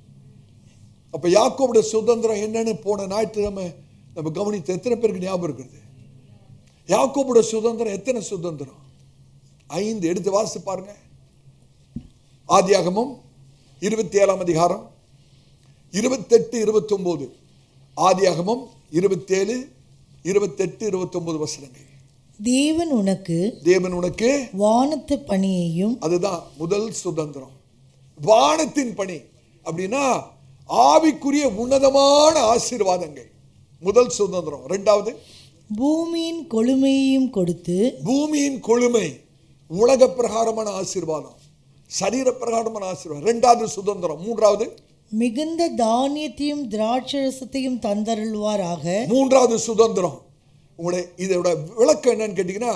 அப்ப யாக்கோபுடைய சுதந்திரம் என்னன்னு போன ஞாயிற்றுக்கிழமை நம்ம கவனித்த எத்தனை பேருக்கு ஞாபகம் இருக்கிறது? யாக்கோபுடைய சுதந்திரம் எத்தனை சுதந்திரம்? 5. எடுத்து வாசித்து பாருங்க. ஆதியாகமம் 27 அதிகாரம் 28 29. ஆதியாகமம் 27 28 29 வசனங்கள். தேவன் உனக்கு வானத்து பணியையும், அதுதான் முதல் சுதந்திரம். வானத்தின் பணி அப்படின்னா ஆவிக்குரிய உன்னதமான ஆசீர்வாதங்கள், முதல் சுதந்திரம். இரண்டாவது, பூமியின் கொழுமையையும் கொடுத்து. பூமியின் கொழுமை உலக பிரகாரமான ஆசீர்வாதம், சரீர பிரகாரமான ஆசீர்வாதம், இரண்டாவது சுதந்திரம். மூன்றாவது, மிகுந்த தானியத்தையும் திராட்சரசத்தையும் தந்தருள்வாராக. மூன்றாவது சுதந்திரம். உங்களுடைய இதோட விளக்கம் என்னன்னு கேட்டீங்கன்னா,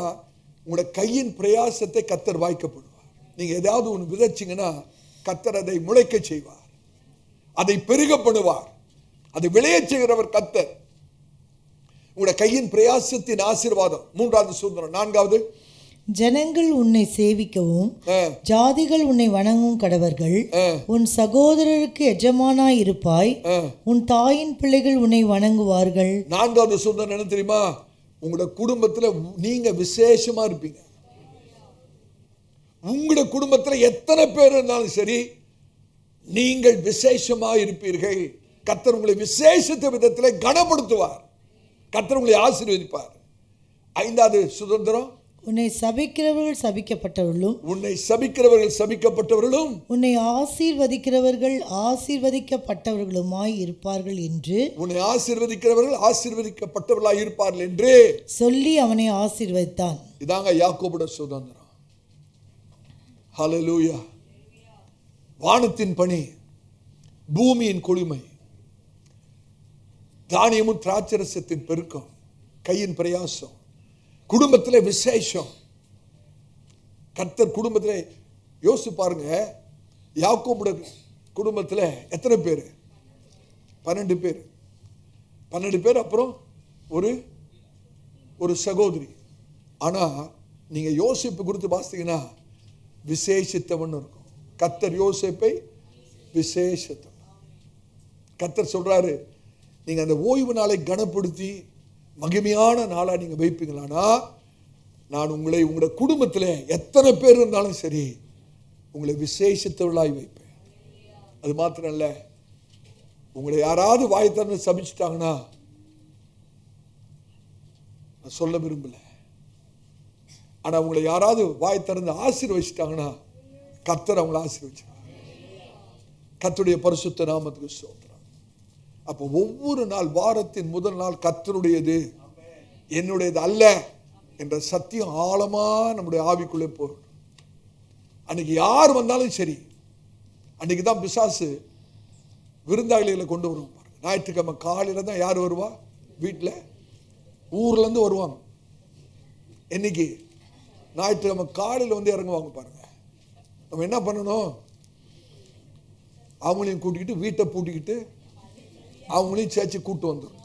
உங்களுடைய கையின் பிரயாசத்தை கர்த்தர் வாய்க்கப்படுவார். நீங்க ஏதாவது ஒன்று விதைச்சிங்கன்னா கர்த்தர் அதை முளைக்க செய்வார், அதை பெருக பண்ணுவார், அதை விளைய செய்கிறவர் கர்த்தர். உங்களுடைய கையின் பிரயாசத்தின் ஆசீர்வாதம் மூன்றாவது சுதந்திரம். நான்காவது, ஜனங்கள் உன்னை சேவிக்கவும் ஜாதிகள் உன்னை வணங்கும் கடவர்கள். உன் சகோதரருக்கு எஜமானாய் இருப்பாய், உன் தாயின் பிள்ளைகள் உன்னை வணங்குவார்கள். நான்காவது சுதந்திரம் என்ன தெரியுமா? உங்களோட குடும்பத்துல நீங்க விசேஷமா இருப்பீங்க. உங்களோட குடும்பத்துல எத்தனை பேர் இருந்தாலும் சரி, நீங்கள் விசேஷமா இருப்பீர்கள். கர்த்தர் உங்களை விசேஷத்த விதத்தில் கனப்படுத்துவார், கர்த்தர் உங்களை ஆசீர்வதிப்பார். ஐந்தாவது சுதந்திரம், உன்னை சபிக்கிறவர்கள் சபிக்கப்பட்டவர்களும் உன்னை ஆசீர்வதிக்கிறவர்கள் ஆசீர்வதிக்கப்பட்டவர்களுமாய் இருப்பார்கள் என்று. உன்னை ஆசீர்வதிக்கிறவர்கள் ஆசீர்வதிக்கப்பட்டவர்களாய் இருப்பார்கள் என்று சொல்லி அவனை ஆசீர்வதித்தான். இதாங்க யாக்கோபுடைய சுதந்திரம். ஹல்லேலூயா. வானத்தின் பணி, பூமியின் கொழுமை, தானியமும் திராட்சரசத்தின் பெருக்கம், கையின் பிரயாசம், குடும்பத்தில் விசேஷம். கர்த்தர் குடும்பத்தில் யோசிச்சு பாருங்க. யாக்கோபுடைய குடும்பத்தில் எத்தனை பேர்? 12 பேர். 12 பேர், அப்புறம் ஒரு சகோதரி. ஆனா நீங்க யோசிப்பு கொடுத்து பார்த்தீங்கன்னா விசேஷித்தவன் இருக்கும். கர்த்தர் யோசிப்பை விசேஷத்தவன். கர்த்தர் சொல்றாரு, நீங்க அந்த ஓய்வு நாளை கனப்படுத்தி மகிமையான நாளா நீங்க வைப்பீங்களானா, நான் உங்களை உங்களுடைய குடும்பத்தில் எத்தனை பேர் இருந்தாலும் சரி உங்களை விசேஷத்தவர்களாய் வைப்பேன். அது மாத்திரம் இல்ல, உங்களை யாராவது வாய் திறந்து சபிச்சுட்டாங்கன்னா, நான் சொல்ல விரும்பல, ஆனா உங்களை யாராவது வாய் திறந்து ஆசீர்வதிச்சிட்டாங்கன்னா கர்த்தர் அவங்களை ஆசீர்வதிச்சார். கர்த்தருடைய பரிசுத்த நாமத்துக்கு ஸ்தோத்திரம். அப்போ ஒவ்வொரு நாள், வாரத்தின் முதல் நாள் கர்த்தருடையது, என்னுடையது அல்ல என்ற சத்தியம் ஆழமா நம்முடைய ஆவிக்குள்ளே போகும். அன்னைக்கு யார் வந்தாலும் சரி, அன்னைக்கு தான் பிசாசு விருந்தாளிகளை கொண்டு வருவாங்க. ஞாயிற்றுக்கிழமை காலையில் தான் யார் வருவா? வீட்டில் ஊர்லேருந்து வருவாங்க. இன்னைக்கு ஞாயிற்றுக்கிழமை காலையில் வந்து இறங்குவாங்க பாருங்க. நம்ம என்ன பண்ணணும்? அவங்களையும் கூட்டிக்கிட்டு, வீட்டை பூட்டிக்கிட்டு, அவங்களையும் சேர்த்து கூட்டு வந்துடும்.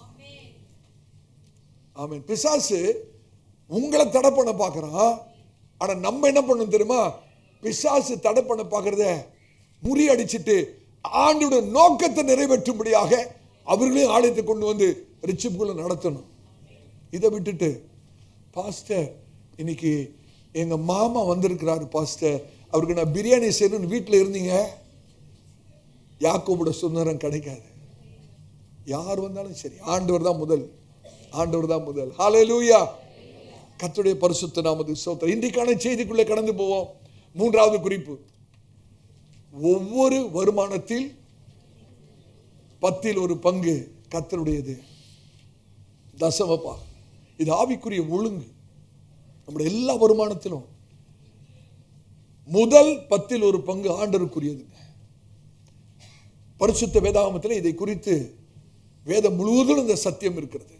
ஆமென். பிசாசு உங்களை தடை பண்ண பார்க்குறான். ஆனால் நம்ம என்ன பண்ணணும் தெரியுமா? பிசாசு தடை பண்ண பார்க்கறத முறியடிச்சிட்டு ஆண்டோட நோக்கத்தை நிறைவேற்றும்படியாக அவர்களையும் ஆலயத்தை கொண்டு வந்து ரிச்சிப்புக்குள்ள நடத்தணும். இதை விட்டுட்டு, பாஸ்டர் இன்னைக்கு எங்க மாமா வந்திருக்கிறாரு பாஸ்டர், அவருக்கு நான் பிரியாணி செய்யணும்னு வீட்டில் இருந்தீங்க, யாக்கோபோட சுதந்திரம் கிடைக்காது. யார் வந்தாலும் சரி, ஆண்டவர் தான் முதல், ஆண்டவர் தான் முதல். ஹல்லேலூயா. கர்த்தருடைய பரிசுத்த நாமத்துக்கு ஸ்தோத்திரம். இன்றைக்கான செய்திக்குள்ளே கடந்து போவோம். மூன்றாவது குறிப்பு, ஒவ்வொரு வருமானத்தில் 10ல் 1 பங்கு கர்த்தருடையது. தசமப்பா, இது ஆவிக்குரிய ஒழுங்கு. நம்முடைய எல்லா வருமானத்திலும் முதல் 10ல் 1 பங்கு ஆண்டவருக்குரியது. பரிசுத்த வேதாகமத்தில் இதை குறித்து வேதம் முழுவதும் இந்த சத்தியம் இருக்கிறது.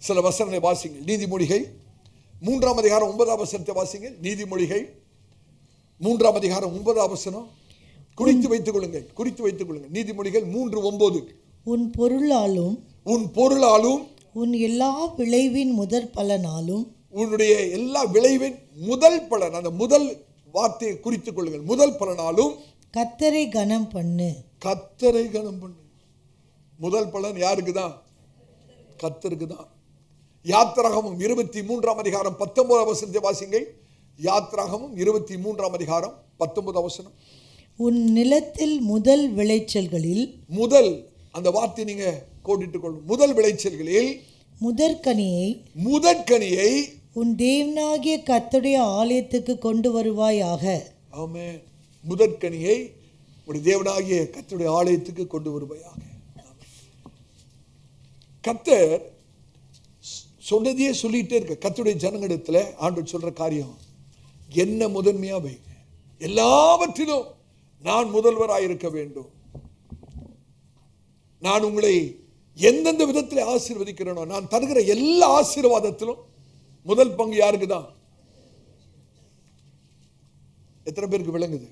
சில வசனங்களை வாசிங்கள். நீதிமொழிகள் 3ஆம் அதிகாரம் 9ஆம் வசனத்தை வாசிங்கள். நீதிமொழிகள் 3ஆம் அதிகாரம் 9ஆம் வசனம். குறித்து வைத்துக் கொள்ளுங்கள், குறித்து வைத்துக் கொள்ளுங்கள். நீதிமொழிகள் 3:9. உன் பொருளாலும் உன் எல்லா விளைவின் முதற் பலனாலும், உன்னுடைய எல்லா விளைவின் முதல் பலன், அந்த முதல் வார்த்தையை குறித்துக் கொள்ளுங்கள், முதல் பலனாலும் கர்த்தரை கனம் பண்ணு. கர்த்தரை கனம் பண்ணு. முதல் பலன் யாருக்கு தான்? கர்த்தருக்கு தான். யாத்திராகமம் 23ஆம் அதிகாரம் 19ஆம் வசனத்தை வாசிங்கள். யாத்திராகமம் 23ஆம் அதிகாரம் 19ஆம் வசனம். உன் நிலத்தில் முதல் விளைச்சல்களில், முதல், அந்த வார்த்தை நீங்க கோடிட்டுக் கொள்ளும், முதல் விளைச்சல்களில் முதற்கனியை உன் தேவனாகிய கர்த்தருடைய ஆலயத்துக்கு கொண்டு வருவாயாக. ஆமென். முதற்கனியை உடைய தேவனாகிய கர்த்தருடைய ஆலயத்துக்கு கொண்டு வருவாயாக. கர்த்தர் சொன்னதையே சொல்லிட்டே இருக்க. கர்த்தருடைய ஜனங்களிடத்தில் ஆண்டவர் சொல்ற காரியம், என்ன முதன்மையா வைங்க, எல்லாவற்றிலும் நான் முதல்வராயிருக்க வேண்டும். நான் உங்களை எந்தெந்த விதத்தில் ஆசீர்வதிக்கிறேனோ, நான் தருகிற எல்லா ஆசீர்வாதத்திலும் முதல் பங்கு யாருக்கு தான்? எத்தனை பேருக்கு விளங்குது?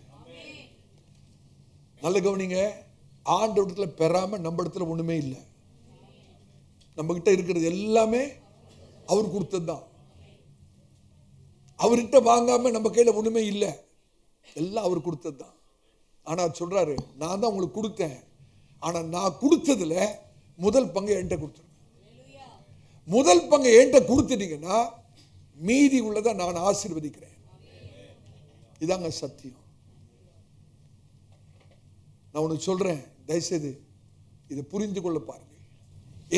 நல்ல கவனிங்க. ஆண்டவரிடத்துல பெறாம நம்ம இடத்துல ஒண்ணுமே இல்லை. நம்ம கிட்ட இருக்கிறது எல்லாமே அவர் கொடுத்தது தான். அவர்கிட்ட வாங்காம நம்ம கையில ஒண்ணுமே இல்லை, எல்லாம் அவர் கொடுத்தது தான். ஆனா சொல்றாரு, நான் தான் உங்களுக்கு கொடுத்தேன், ஆனா நான் கொடுத்ததுல முதல் பங்கை என்கிட்ட கொடுத்துருங்க. முதல் பங்கை என்கிட்ட கொடுத்துட்டீங்கன்னா மீதி உள்ளதை நான் ஆசீர்வதிக்கிறேன். இதாங்க சத்தியம். நான் உனக்கு சொல்றேன், தயவுசெய்து இதை புரிந்து கொள்ள பாருங்க.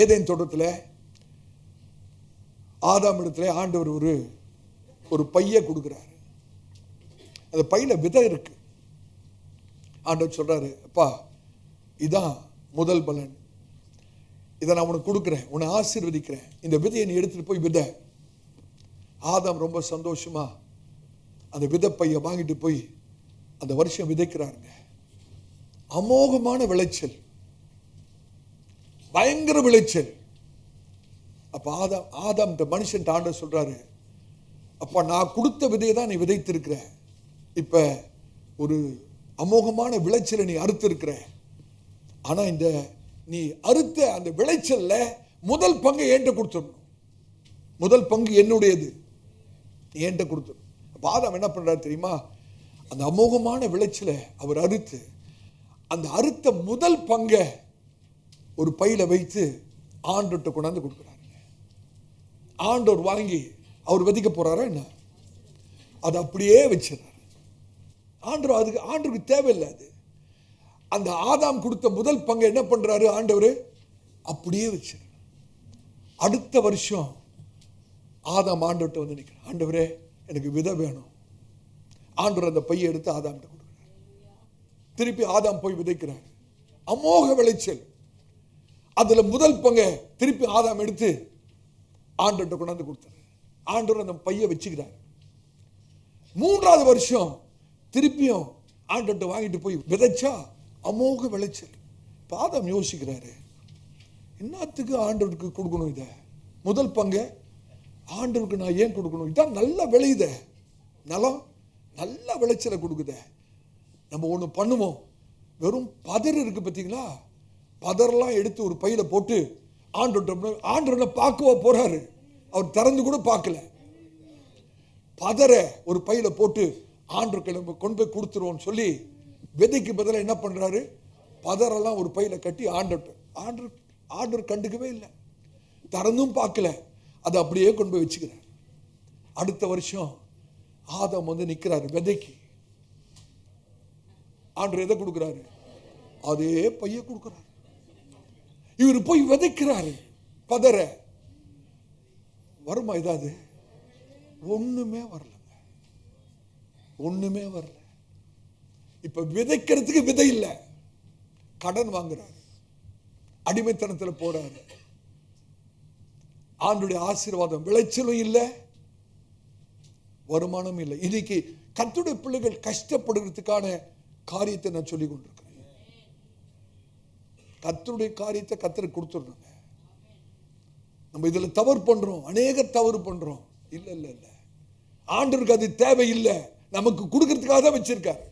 ஏதேன் தோட்டத்தில் ஆதாம் இடத்துல ஆண்டவர் ஒரு பைய கொடுக்கிறாரு. அந்த பையில விதை இருக்கு. ஆண்டவர் சொல்றாரு, அப்பா இதான் முதல் பலன், இதை நான் உனக்கு கொடுக்குறேன், உன்னை ஆசீர்வதிக்கிறேன், இந்த விதையை நீ எடுத்துட்டு போய் விதை. ஆதாம் ரொம்ப சந்தோஷமா அந்த விதை பைய வாங்கிட்டு போய் அந்த வருஷம் விதைக்கிறாருங்க. அமோகமான விளைச்சல், பயங்கர விளைச்சல். அப்ப ஆதாம் மனுஷன் ஆண்டவர் சொல்றாரு, அப்பா நான் கொடுத்த விதையை தான் நீ விதைத்திருக்கிற, இப்ப ஒரு அமோகமான விளைச்சலை நீ அறுத்திருக்கிற, ஆனா இந்த நீ அறுத்த அந்த விளைச்சல்ல முதல் பங்கை என்கிட்ட கொடுத்துடணும். முதல் பங்கு என்னுடையது, நீ என்கிட்ட கொடுத்துடணும். அப்ப ஆதாம் என்ன பண்றாரு தெரியுமா? அந்த அமோகமான விளைச்சலை அவர் அறுத்து, அந்த அறுத்த முதல் பங்கை ஒரு பையில வைத்து ஆண்டோட்ட கொண்டாந்து கொடுக்குறாரு. ஆண்டோர் வாங்கி அவர் விதைக்க போறாரா என்ன? அது அப்படியே வச்சிடறாரு. ஆண்டவருக்கு தேவையில்லை அது. அந்த ஆதாம் கொடுத்த முதல் பங்கை என்ன பண்றாரு ஆண்டவர்? அப்படியே வச்சிடறாரு. அடுத்த வருஷம் ஆதாம் ஆண்டவர்கிட்ட வந்து நிற்கிறார், ஆண்டவரே எனக்கு விதை வேணும். ஆண்டவர் அந்த பையை எடுத்து ஆதாம்கிட்ட கொடுக்குறாரு. திருப்பி ஆதாம் போய் விதைக்கிறார். அமோக விளைச்சல். அதுல முதல் பங்கை திருப்பி ஆதாம் எடுத்து ஆண்டவர்கிட்ட கொண்டாந்து கொடுத்தாரு. ஆண்டவர் அந்த பைய வச்சுக்கிறார். 3வது வருஷம் திருப்பியும் ஆண்டவர்கிட்ட வாங்கிட்டு போய் விதைச்சா அமோக விளைச்சல். ஆதாம் யோசிக்கிறாரு, என்னத்துக்கு ஆண்டவருக்கு கொடுக்கணும்? இதை முதல் பங்கை ஆண்டவருக்கு நான் ஏன் கொடுக்கணும்? இதான் நல்லா விளையுத நிலம், நல்ல விளைச்சலை கொடுக்குத. நம்ம ஒன்று பண்ணுவோம், வெறும் பதர் இருக்கு பார்த்தீங்களா, பதரெல்லாம் எடுத்து ஒரு பையில போட்டு ஆண்டவரை பார்க்கவா போறாரு, அவர் திறந்து கூட பார்க்கல. பதரை ஒரு பையில போட்டு ஆண்டவருக்கு கொண்டு போய் கொடுத்துருவோம்னு சொல்லி விதைக்கு பதிலாக என்ன பண்றாரு, பதரெல்லாம் ஒரு பையில கட்டி ஆண்டவர் கண்டுக்கவே இல்லை, திறந்தும் பார்க்கல, அதை அப்படியே கொண்டு போய் வச்சுக்கிறார். அடுத்த வருஷம் ஆதாம் வந்து நிற்கிறாரு விதைக்கு. ஆண்டவர் எதை கொடுக்கிறாரு? அதே பைய கொடுக்கிறாரு. இவர் போய் விதைக்கிறாரு பதற. வருமா ஏதாவது? ஒண்ணுமே வரலங்க, ஒண்ணுமே வரல. இப்ப விதைக்கிறதுக்கு விதை இல்ல, கடன் வாங்குறாரு, அடிமைத்தனத்துல போறாரு. ஆண்டுடைய ஆசீர்வாதம், விளைச்சலும் இல்லை, வருமானம் இல்லை. இன்னைக்கு கர்த்தருடைய பிள்ளைகள் கஷ்டப்படுறதுக்கான காரியத்தை நான் சொல்லிக் கொண்டிருக்கிறேன். கர்த்தருடைய காரியத்தை கர்த்தருக்கு கொடுத்துடுறாங்க. நம்ம இதுல தவறு பண்றோம், அநேக தவறு பண்றோம். இல்ல இல்ல இல்ல, ஆண்டவருக்கு அது தேவையில்லை, நமக்கு கொடுக்கறதுக்காக தான் வச்சிருக்காரு.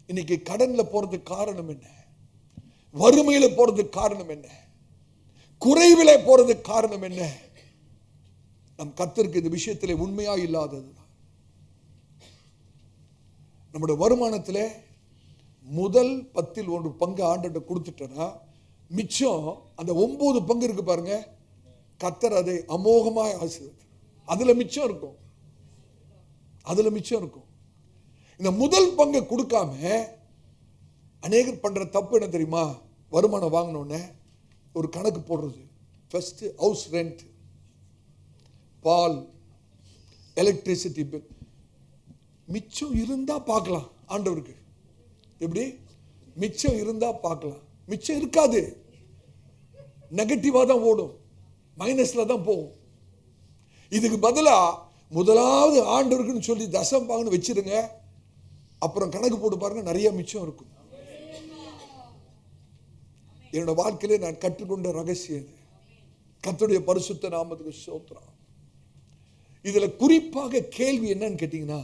இன்னைக்கு கடன்ல போறதுக்கு காரணம் என்ன? வறுமையில போறதுக்கு காரணம் என்ன? குறைவில போறதுக்கு காரணம் என்ன? நம் கர்த்தருக்கு இந்த விஷயத்திலே உண்மையா இல்லாதது. நம்முடைய வருமானத்தில் முதல் 10 பங்கு ஆண்டவர்கிட்ட கொடுத்துட்டோன்னா, மிச்சம் அந்த 9 பங்கு இருக்கு பாருங்க, கர்த்தர் அதை அமோகமாய் ஆசீர்வதிப்பார். அதுல மிச்சம் இருக்கும், அதுல மிச்சம் இருக்கும். இந்த முதல் பங்கை கொடுக்காம அநேகர் பண்ற தப்பு என்ன தெரியுமா? வருமானம் வாங்கினோடனே ஒரு கணக்கு போடுறது. ஃபர்ஸ்ட் ஹவுஸ் ரெண்ட், பால், எலக்ட்ரிசிட்டி பில், மிச்சம் இருந்தா பார்க்கலாம். ஆண்டவருக்கு எப்படி? மிச்சம் இருந்தா பார்க்கலாம். மிச்சம் இருக்காது, நெகட்டிவா தான் ஓடும், மைனஸ்ல தான் போகும். இதுக்கு பதிலா முதலாவது ஆண்டவருக்குன்னு சொல்லி தசம் பாகன்னு வச்சிருங்க, அப்புறம் கணக்கு போட்டு பாருங்க, நிறைய மிச்சம் இருக்கும். என்னோட வாழ்க்கையிலே நான் கற்றுக்கொண்ட ரகசியம் இது. கர்த்தருடைய பரிசுத்த நாமத்துக்கு ஸ்தோத்திரம். இதுல குறிப்பாக கேள்வி என்னன்னு கேட்டீங்கன்னா,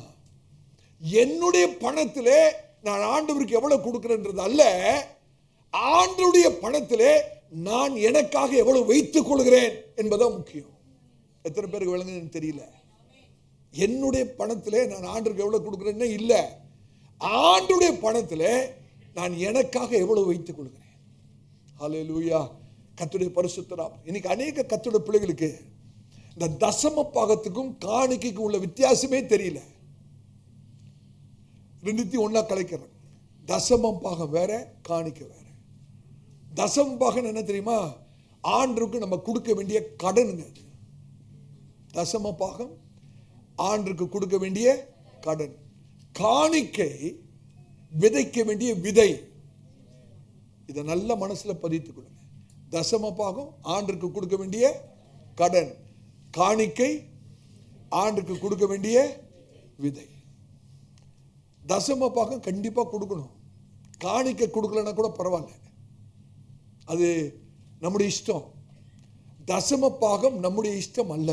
என்னுடைய பணத்திலே நான் ஆண்டவருக்கு எவ்வளவு கொடுக்கிறேன்றது அல்ல, ஆண்டவருடைய பணத்திலே நான் எனக்காக எவ்வளவு வைத்துக் கொள்கிறேன் என்பதான் முக்கியம். எத்தனை பேருக்கு விளங்குதுன்னு தெரியல. என்னுடைய பணத்திலே நான் ஆண்டவருக்கு எவ்வளவு கொடுக்கிறேன்னு இல்ல, ஆண்டவருடைய பணத்திலே நான் எனக்காக எவ்வளவு வைத்துக் கொள்கிறேன். ஹல்லேலூயா, கர்த்தருடைய பரிசுத்த நாமம். இன்னைக்கு அநேக கர்த்தருடைய பிள்ளைகளுக்கு இந்த தசம பாகத்துக்கும் காணிக்கைக்கும் உள்ள வித்தியாசமே தெரியல. ரெண்டுத்தையும் ஒன்னா கலைக்கிறேன். தசம பாகம் வேற, காணிக்கை வேற. தசம பாகம் என்ன தெரியுமா? ஆண்டவருக்கு நம்ம கொடுக்க வேண்டிய கடனுங்க. தசம பாகம் ஆண்டவருக்கு கொடுக்க வேண்டிய கடன். காணிக்கை விதைக்க வேண்டிய விதை. இதை நல்ல மனசுல பதித்துக் கொள்ளுங்க. தசம பாகம் ஆண்டவருக்கு கொடுக்க வேண்டிய கடன், காணிக்கை ஆண்டுக்கு கொடுக்க வேண்டிய விதை. தசம பாகம் கண்டிப்பா கொடுக்கணும். காணிக்கை கொடுக்கலன்னா கூட பரவாயில்ல, அது நம்முடைய இஷ்டம். தசம பாகம் நம்முடைய இஷ்டம் அல்ல.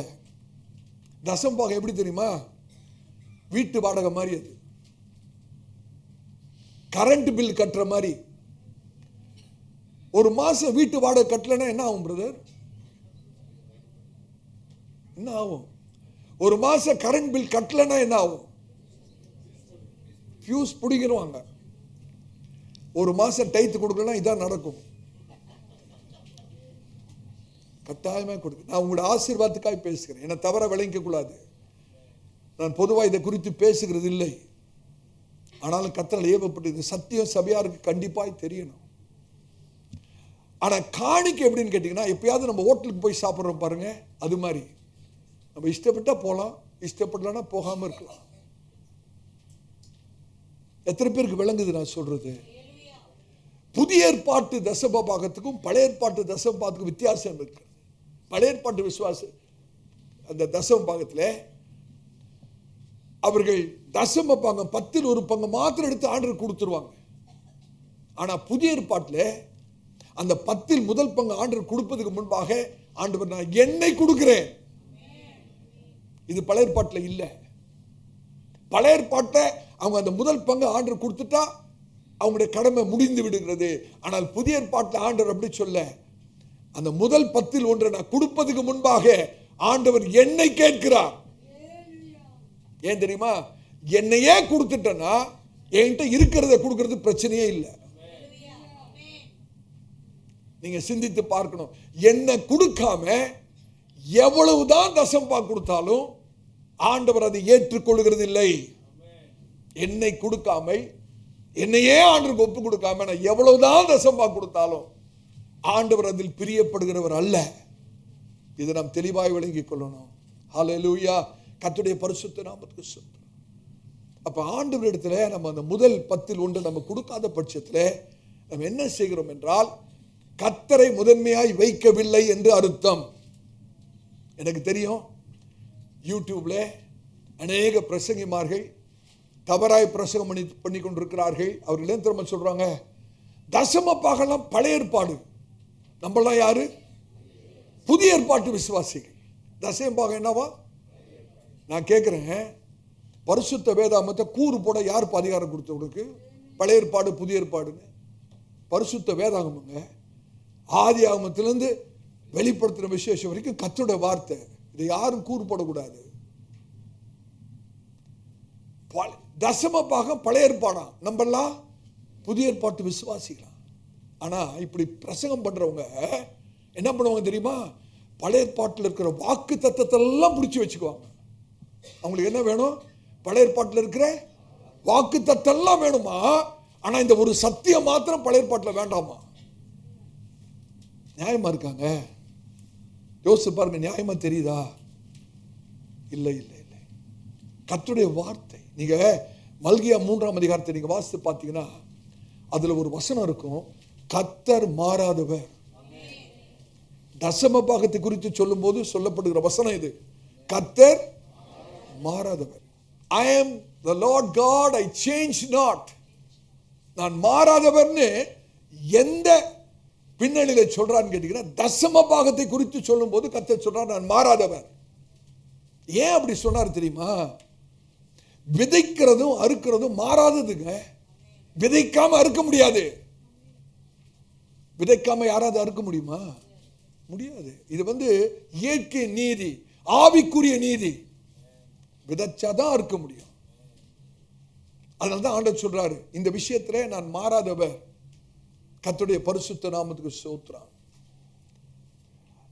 தசம பாகம் எப்படி தெரியுமா? வீட்டு வாடகை மாதிரி, அது கரண்ட் பில் கட்டுற மாதிரி. ஒரு மாசம் வீட்டு வாடகை கட்டலன்னா என்ன ஆகும் பிரதர்? என்ன ஆகும்? ஒரு மாசம் கரண்ட் பில் கட்டலன்னா என்ன ஆகும்? ஃபியூஸ் பிடிக்கிடுவாங்க. ஒரு மாசம் டைத்து கொடுக்கலன்னா இதான் நடக்கும். கட்டாயமா கொடுக்கு. நான் உங்களோட ஆசீர்வாதத்துக்காக பேசுகிறேன், என்னை தவற விளங்கிக்க கூடாது. நான் பொதுவாக இதை குறித்து பேசுகிறது இல்லை. ஆனாலும் கர்த்தரால் ஏவப்பட்டது சத்தியம் சபையாருக்கு கண்டிப்பாய் தெரியணும். ஆனா காணிக்கை எப்படின்னு கேட்டீங்கன்னா, எப்பயாவது நம்ம ஹோட்டலுக்கு போய் சாப்பிட்றோம் பாருங்க, அது மாதிரி நம்ம இஷ்டப்பட்டா போகலாம், இஷ்டப்படலன்னா போகாம இருக்கலாம். எத்தனை பேருக்கு விளங்குது நான் சொல்றது? புதிய ஏற்பாட்டு தசம பாகத்துக்கும் பழைய ஏற்பாட்டு தசம பாகத்துக்கும் வித்தியாசம் இருக்கு. பழைய ஏற்பாட்டு விசுவாசம் அந்த தசம பாகத்தில் அவர்கள் தசம பாகம் 10% மாத்திரம் எடுத்து ஆண்டவருக்கு கொடுத்துருவாங்க. ஆனா புதிய ஏற்பாட்டில் அந்த 10% ஆண்டவர் கொடுப்பதுக்கு முன்பாக ஆண்டவர் நான் என்னை கொடுக்கிறேன். இது பழைய ஏற்பாட்டில் இல்லை. பழைய ஏற்பாட்டை அவங்க அந்த முதல் பங்கு ஆண்டவர் கொடுத்துட்டா அவங்களுடைய கடமை முடிந்து விடுகிறது. ஆனால் புதிய ஏற்பாட்டில் ஆண்டவர் அப்படி சொல்ல, அந்த முதல் 10% நான் கொடுப்பதுக்கு முன்பாக ஆண்டவர் என்னை கேட்கிறார். ஏன் தெரியுமா? என்னையே கொடுத்துட்டேன்னா என்கிட்ட இருக்கிறத கொடுக்கிறது பிரச்சனையே இல்லை. நீங்க சிந்தித்து பார்க்கணும். என்ன கொடுக்காம எவ்வளவுதான் தசம்பா கொடுத்தாலும் ஆண்டவர் அதை ஏற்றுக்கொள்கிறது இல்லை. என்னை கொடுக்காம, என்னையே ஆண்டவருக்கு ஒப்பு கொடுக்காம நான் எவ்வளவுதான் தசம்பா கொடுத்தாலும் ஆண்டவர் அதில் பிரியப்படுகிறவர் அல்ல. இதை நாம் தெளிவாய் விளங்கிக் கொள்ளணும். ஹல்லேலூயா. கர்த்தருடைய பரிசுத்த நாமத்துக்கு ஸ்தோத்திரம். அப்ப ஆண்டவர் இடத்துல நம்ம அந்த முதல் 10% நம்ம கொடுக்காத பட்சத்தில் நம்ம என்ன செய்கிறோம் என்றால் கர்த்தரை முதன்மையாய் வைக்கவில்லை என்று அர்த்தம். எனக்கு தெரியும், யூடியூப்ல அநேக பிரசங்கிமார்கள் தவறாய் பிரசங்கம் பண்ணி கொண்டிருக்கிறார்கள். அவர்கள் என்ன தெரியுமா சொல்றாங்க? தசம பாகம்லாம் பழைய ஏற்பாடு, நம்மளாம் யாரு? புதிய ஏற்பாட்டு விசுவாசிகள். தசம பாகம் என்னவா? நான் கேட்கிறேன், பரிசுத்த வேதாகமத்தை கூறு போட யார் அதிகாரம் கொடுத்த உனக்கு? பழைய ஏற்பாடு புதிய ஏற்பாடுன்னு பரிசுத்த வேதாகமங்க ஆதி ஆகமத்திலிருந்து வெளிப்படுத்துற விசேஷம் வரைக்கும் கர்த்தருடைய வார்த்தை. இதை யாரும் கூறு போடக்கூடாது. தசம பாகம் பழைய ஏற்பாடாம், நம்மெல்லாம் புதிய ஏற்பாட்டு விசுவாசிக்கலாம். ஆனா இப்படி பிரசங்கம் பண்றவங்க என்ன பண்ணுவாங்க தெரியுமா? பழைய ஏற்பாட்டில் இருக்கிற வாக்கு தத்தத்தை எல்லாம் பிடிச்சி வச்சுக்குவாங்க. அவங்களுக்கு என்ன வேணும்? பழைய ஏற்பாட்டில் இருக்கிற வாக்கு தத்தெல்லாம் வேணுமா? ஆனா இந்த ஒரு சத்தியம் மாத்திரம் பழைய ஏற்பாட்டில் வேண்டாமா? நியாயமா இருக்காங்க? யோசிச்சு பாருங்க. நியாயமா தெரியுதா? இல்லை இல்லை இல்லை. கர்த்தருடைய வார்த்தை. நீங்க மல்கியா 3ஆம் அதிகாரத்தை நீங்க வாசித்து பார்த்தீங்கன்னா அதுல ஒரு வசனம் இருக்கும், கர்த்தர் மாறாதவர். தசம பாகத்தை குறித்து சொல்லும் போது சொல்லப்படுகிற வசனம் இது, கர்த்தர் மாறாதவர். I am the Lord God, I change not. நான் மாறாதவர்னு எந்த பின்னணியில சொல்றான்னு கேட்டீங்கன்னா, தசம பாகத்தை குறித்து சொல்லும் போது கர்த்தர் சொல்றார் நான் மாறாதவர். ஏன் அப்படி சொன்னார் தெரியுமா? விதைக்கிறதும் அறுக்கிறதும் மாறாததுங்க. விதைக்காம அறுக்க முடியாது. விதைக்காம யாராவது அறுக்க முடியுமா? முடியாது. இது இயற்கை நீதி, ஆவிக்குரிய நீதி. விதைச்சாதான் அறுக்க முடியும். அதனால்தான் ஆண்டவர் சொல்றாரு, இந்த விஷயத்துல நான் மாறாதவர். கர்த்தருடைய பரிசுத்த நாமத்துக்கு ஸ்தோத்திரம்.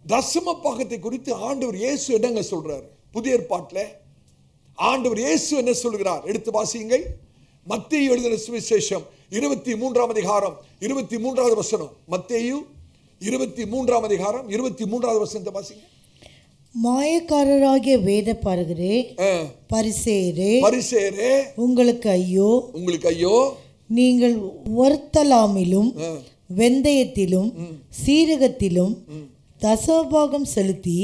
தசம பாகத்தை குறித்து ஆண்டவர் இயேசு என்னங்க சொல்றாரு? புதிய ஏற்பாட்டில் ஆண்டவர் இயேசு என்ன சொல்கிறார்? எடுத்து வாசியுங்கள். மத்தேயு எழுதின சுவிசேஷம் 23ஆம் அதிகாரம் 23வது வசனம். மத்தேயு 23ஆம் அதிகாரம் 23வது வசனத்தை வாசிங்க. மாயக்காரராகிய வேதபாரகரே, பரிசேயரே, உங்களுக்கு ஐயோ, உங்களுக்கு ஐயோ. நீங்கள் ஒர்த்தலாமிலும் வெந்தயத்திலும் சீரகத்திலும் தசமபாகம் செலுத்தி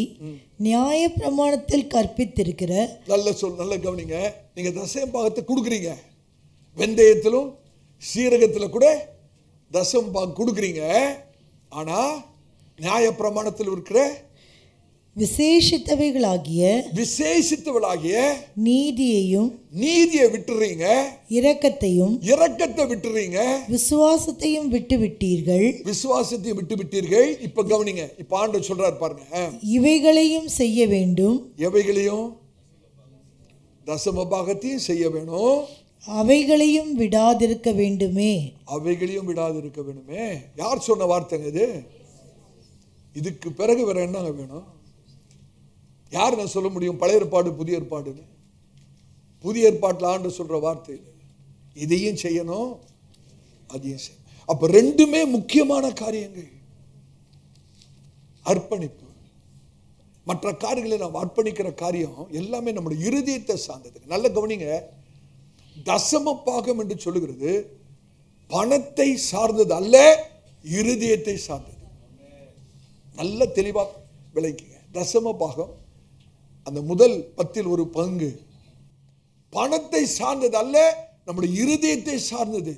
நியாய பிரமாணத்தில் கற்பித்திருக்கிற. நல்ல கவனிங்க. நீங்க தசமபாகத்தை கொடுக்குறீங்க, வெந்தயத்திலும் சீரகத்துல கூட தசமபாகம் கொடுக்குறீங்க. ஆனா நியாய பிரமாணத்தில் இருக்கிற விசேஷித்தவைகளாகிய நீதியை விட்டுறீங்க, இரக்கத்தை விட்டுறீங்க, விசுவாசத்தையும் விட்டு விட்டீர்கள். இப்ப கவனிங்க. இப்ப ஆண்டவர் சொல்றார் பாருங்க, இவைகளையும் செய்ய வேண்டும். எவைகளையும்? தசம பாகத்தையும் செய்ய வேணும், அவைகளையும் விடாதிருக்க வேண்டுமே. யார் சொன்ன வார்த்தைங்க இது? இதுக்கு பிறகு வேற என்னங்க வேணும்? யார் நான் சொல்ல முடியும்? பழைய ஏற்பாடு புதிய ஏற்பாடுன்னு. புதிய ஏற்பாட்டில் ஆண்டவர் சொல்ற வார்த்தை இதையும் செய்யணும், அதையும் செய்யணும். அப்ப ரெண்டுமே முக்கியமான காரியங்கள். அர்ப்பணிப்பு. மற்ற காரியங்களை நாம் அர்ப்பணிக்கிற காரியம் எல்லாமே நம்முடைய இருதயத்தை சார்ந்தது. நல்ல கவனிங்க. தசம பாகம் என்று சொல்லுகிறது பணத்தை சார்ந்தது அல்ல, இருதயத்தை சார்ந்தது. நல்ல தெளிவா விளக்கிங்க. தசம பாகம் அந்த முதல் 10 ஒரு பங்கு பணத்தை சார்ந்தது அல்ல, நம்முடைய இருதயத்தை சார்ந்தது.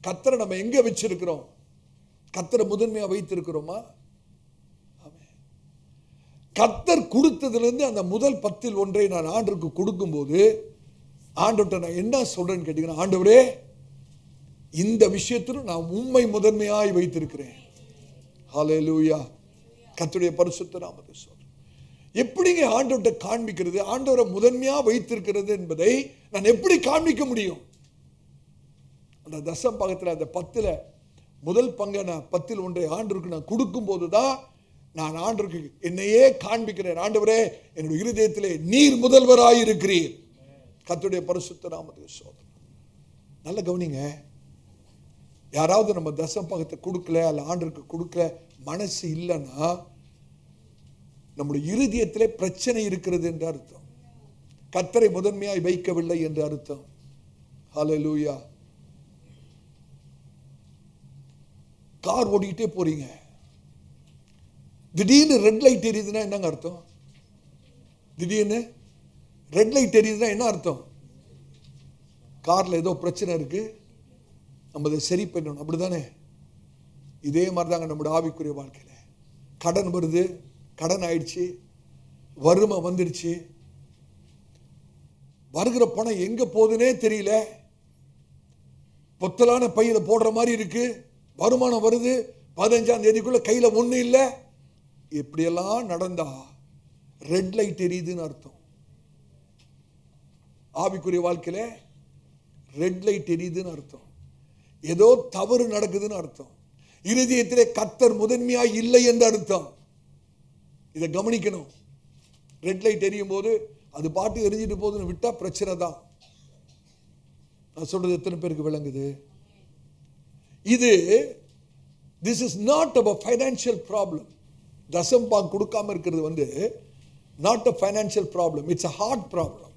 கர்த்தரை நம்ம எங்க வச்சிருக்கிறோம்? கர்த்தரை முதன்மையா வைத்திருக்கிறோமா? கர்த்தர் கொடுத்ததிலிருந்து அந்த முதல் 10 ஒன்றை நான் ஆண்டவருக்கு கொடுக்கும்போது ஆண்டவர்கிட்ட நான் என்ன சொல்றேன்னு கேட்டீங்கன்னா, ஆண்டவரே இந்த விஷயத்திலும் நான் உம்மை முதன்மையாய் வைத்திருக்கிறேன். ஹல்லேலூயா. கர்த்தருடைய பரிசுத்த நாமத்தை சொல்றேன். எப்படிங்க ஆண்டவர்கிட்ட காண்பிக்கிறது? ஆண்டவரை முதன்மையா வைத்திருக்கிறது என்பதை நான் எப்படி காண்பிக்க முடியும்? அந்த தசம பாகத்தில் அந்த 10 முதல் பங்கை நான் 10 ஒன்றை ஆண்டவருக்கு நான் கொடுக்கும் போதுதான் நான் ஆண்டவருக்கு என்னையே காண்பிக்கிறேன். ஆண்டவரே, என்னுடைய இருதயத்திலே நீர் முதல்வராய் இருக்கிறீர். கர்த்தருடைய பரிசுத்த நாமத்தை சோதனை. நல்ல கவனிங்க. யாராவது நம்ம தசம பாகத்தை கொடுக்கல, அல்ல ஆண்டவருக்கு கொடுக்கல, மனசு இல்லைன்னா நம்முடைய இருதயத்திலே பிரச்சனை இருக்கிறது என்று அர்த்தம். கர்த்தரை முதன்மையாய் வைக்கவில்லை என்று அர்த்தம். ஹல்லேலூயா. கார் ஓடிக்கிட்டே போறீங்க, திடீர்னு ரெட் லைட் எரியுதுன்னா என்னங்க அர்த்தம்? திடீர்னு ரெட் லைட் எரியுதுன்னா என்ன அர்த்தம்? கார்ல ஏதோ பிரச்சனை இருக்கு, நம்ம அதை சரி பண்ணணும். அப்படிதானே? இதே மாதிரி தாங்க நம்முடைய ஆவிக்குரிய வாழ்க்கையில. கடன் வருது, கடன் ஆயிடுச்சு, வறுமை வந்துடுச்சு, வருகிற பணம் எங்க போகுதுன்னே தெரியல, பொத்தலான பையில போடுற மாதிரி இருக்கு, வருமானம் வருது, 15ஆம் தேதிக்குள்ள கையில ஒண்ணு இல்லை. இப்படியெல்லாம் நடந்தா ரெட் லைட் எரியுதுன்னு அர்த்தம். ஆவிக்குரிய வாழ்க்கையில ரெட் லைட் எரியுதுன்னு அர்த்தம். ஏதோ தவறு நடக்குதுன்னு அர்த்தம். இருதயத்திலே கர்த்தர் முதன்மையா இல்லை என்று அர்த்தம். இதை கவனிக்கணும். ரெட் லைட் எரியும் போது அது பாட்டு எரிஞ்சிட்டு போகுதுன்னு விட்டா பிரச்சனை தான். நான் சொல்றது எத்தனை பேருக்கு விளங்குது? இது this is not a financial problem. தசம பாகம் கொடுக்காம இருக்கிறது not a financial problem, it's a heart problem.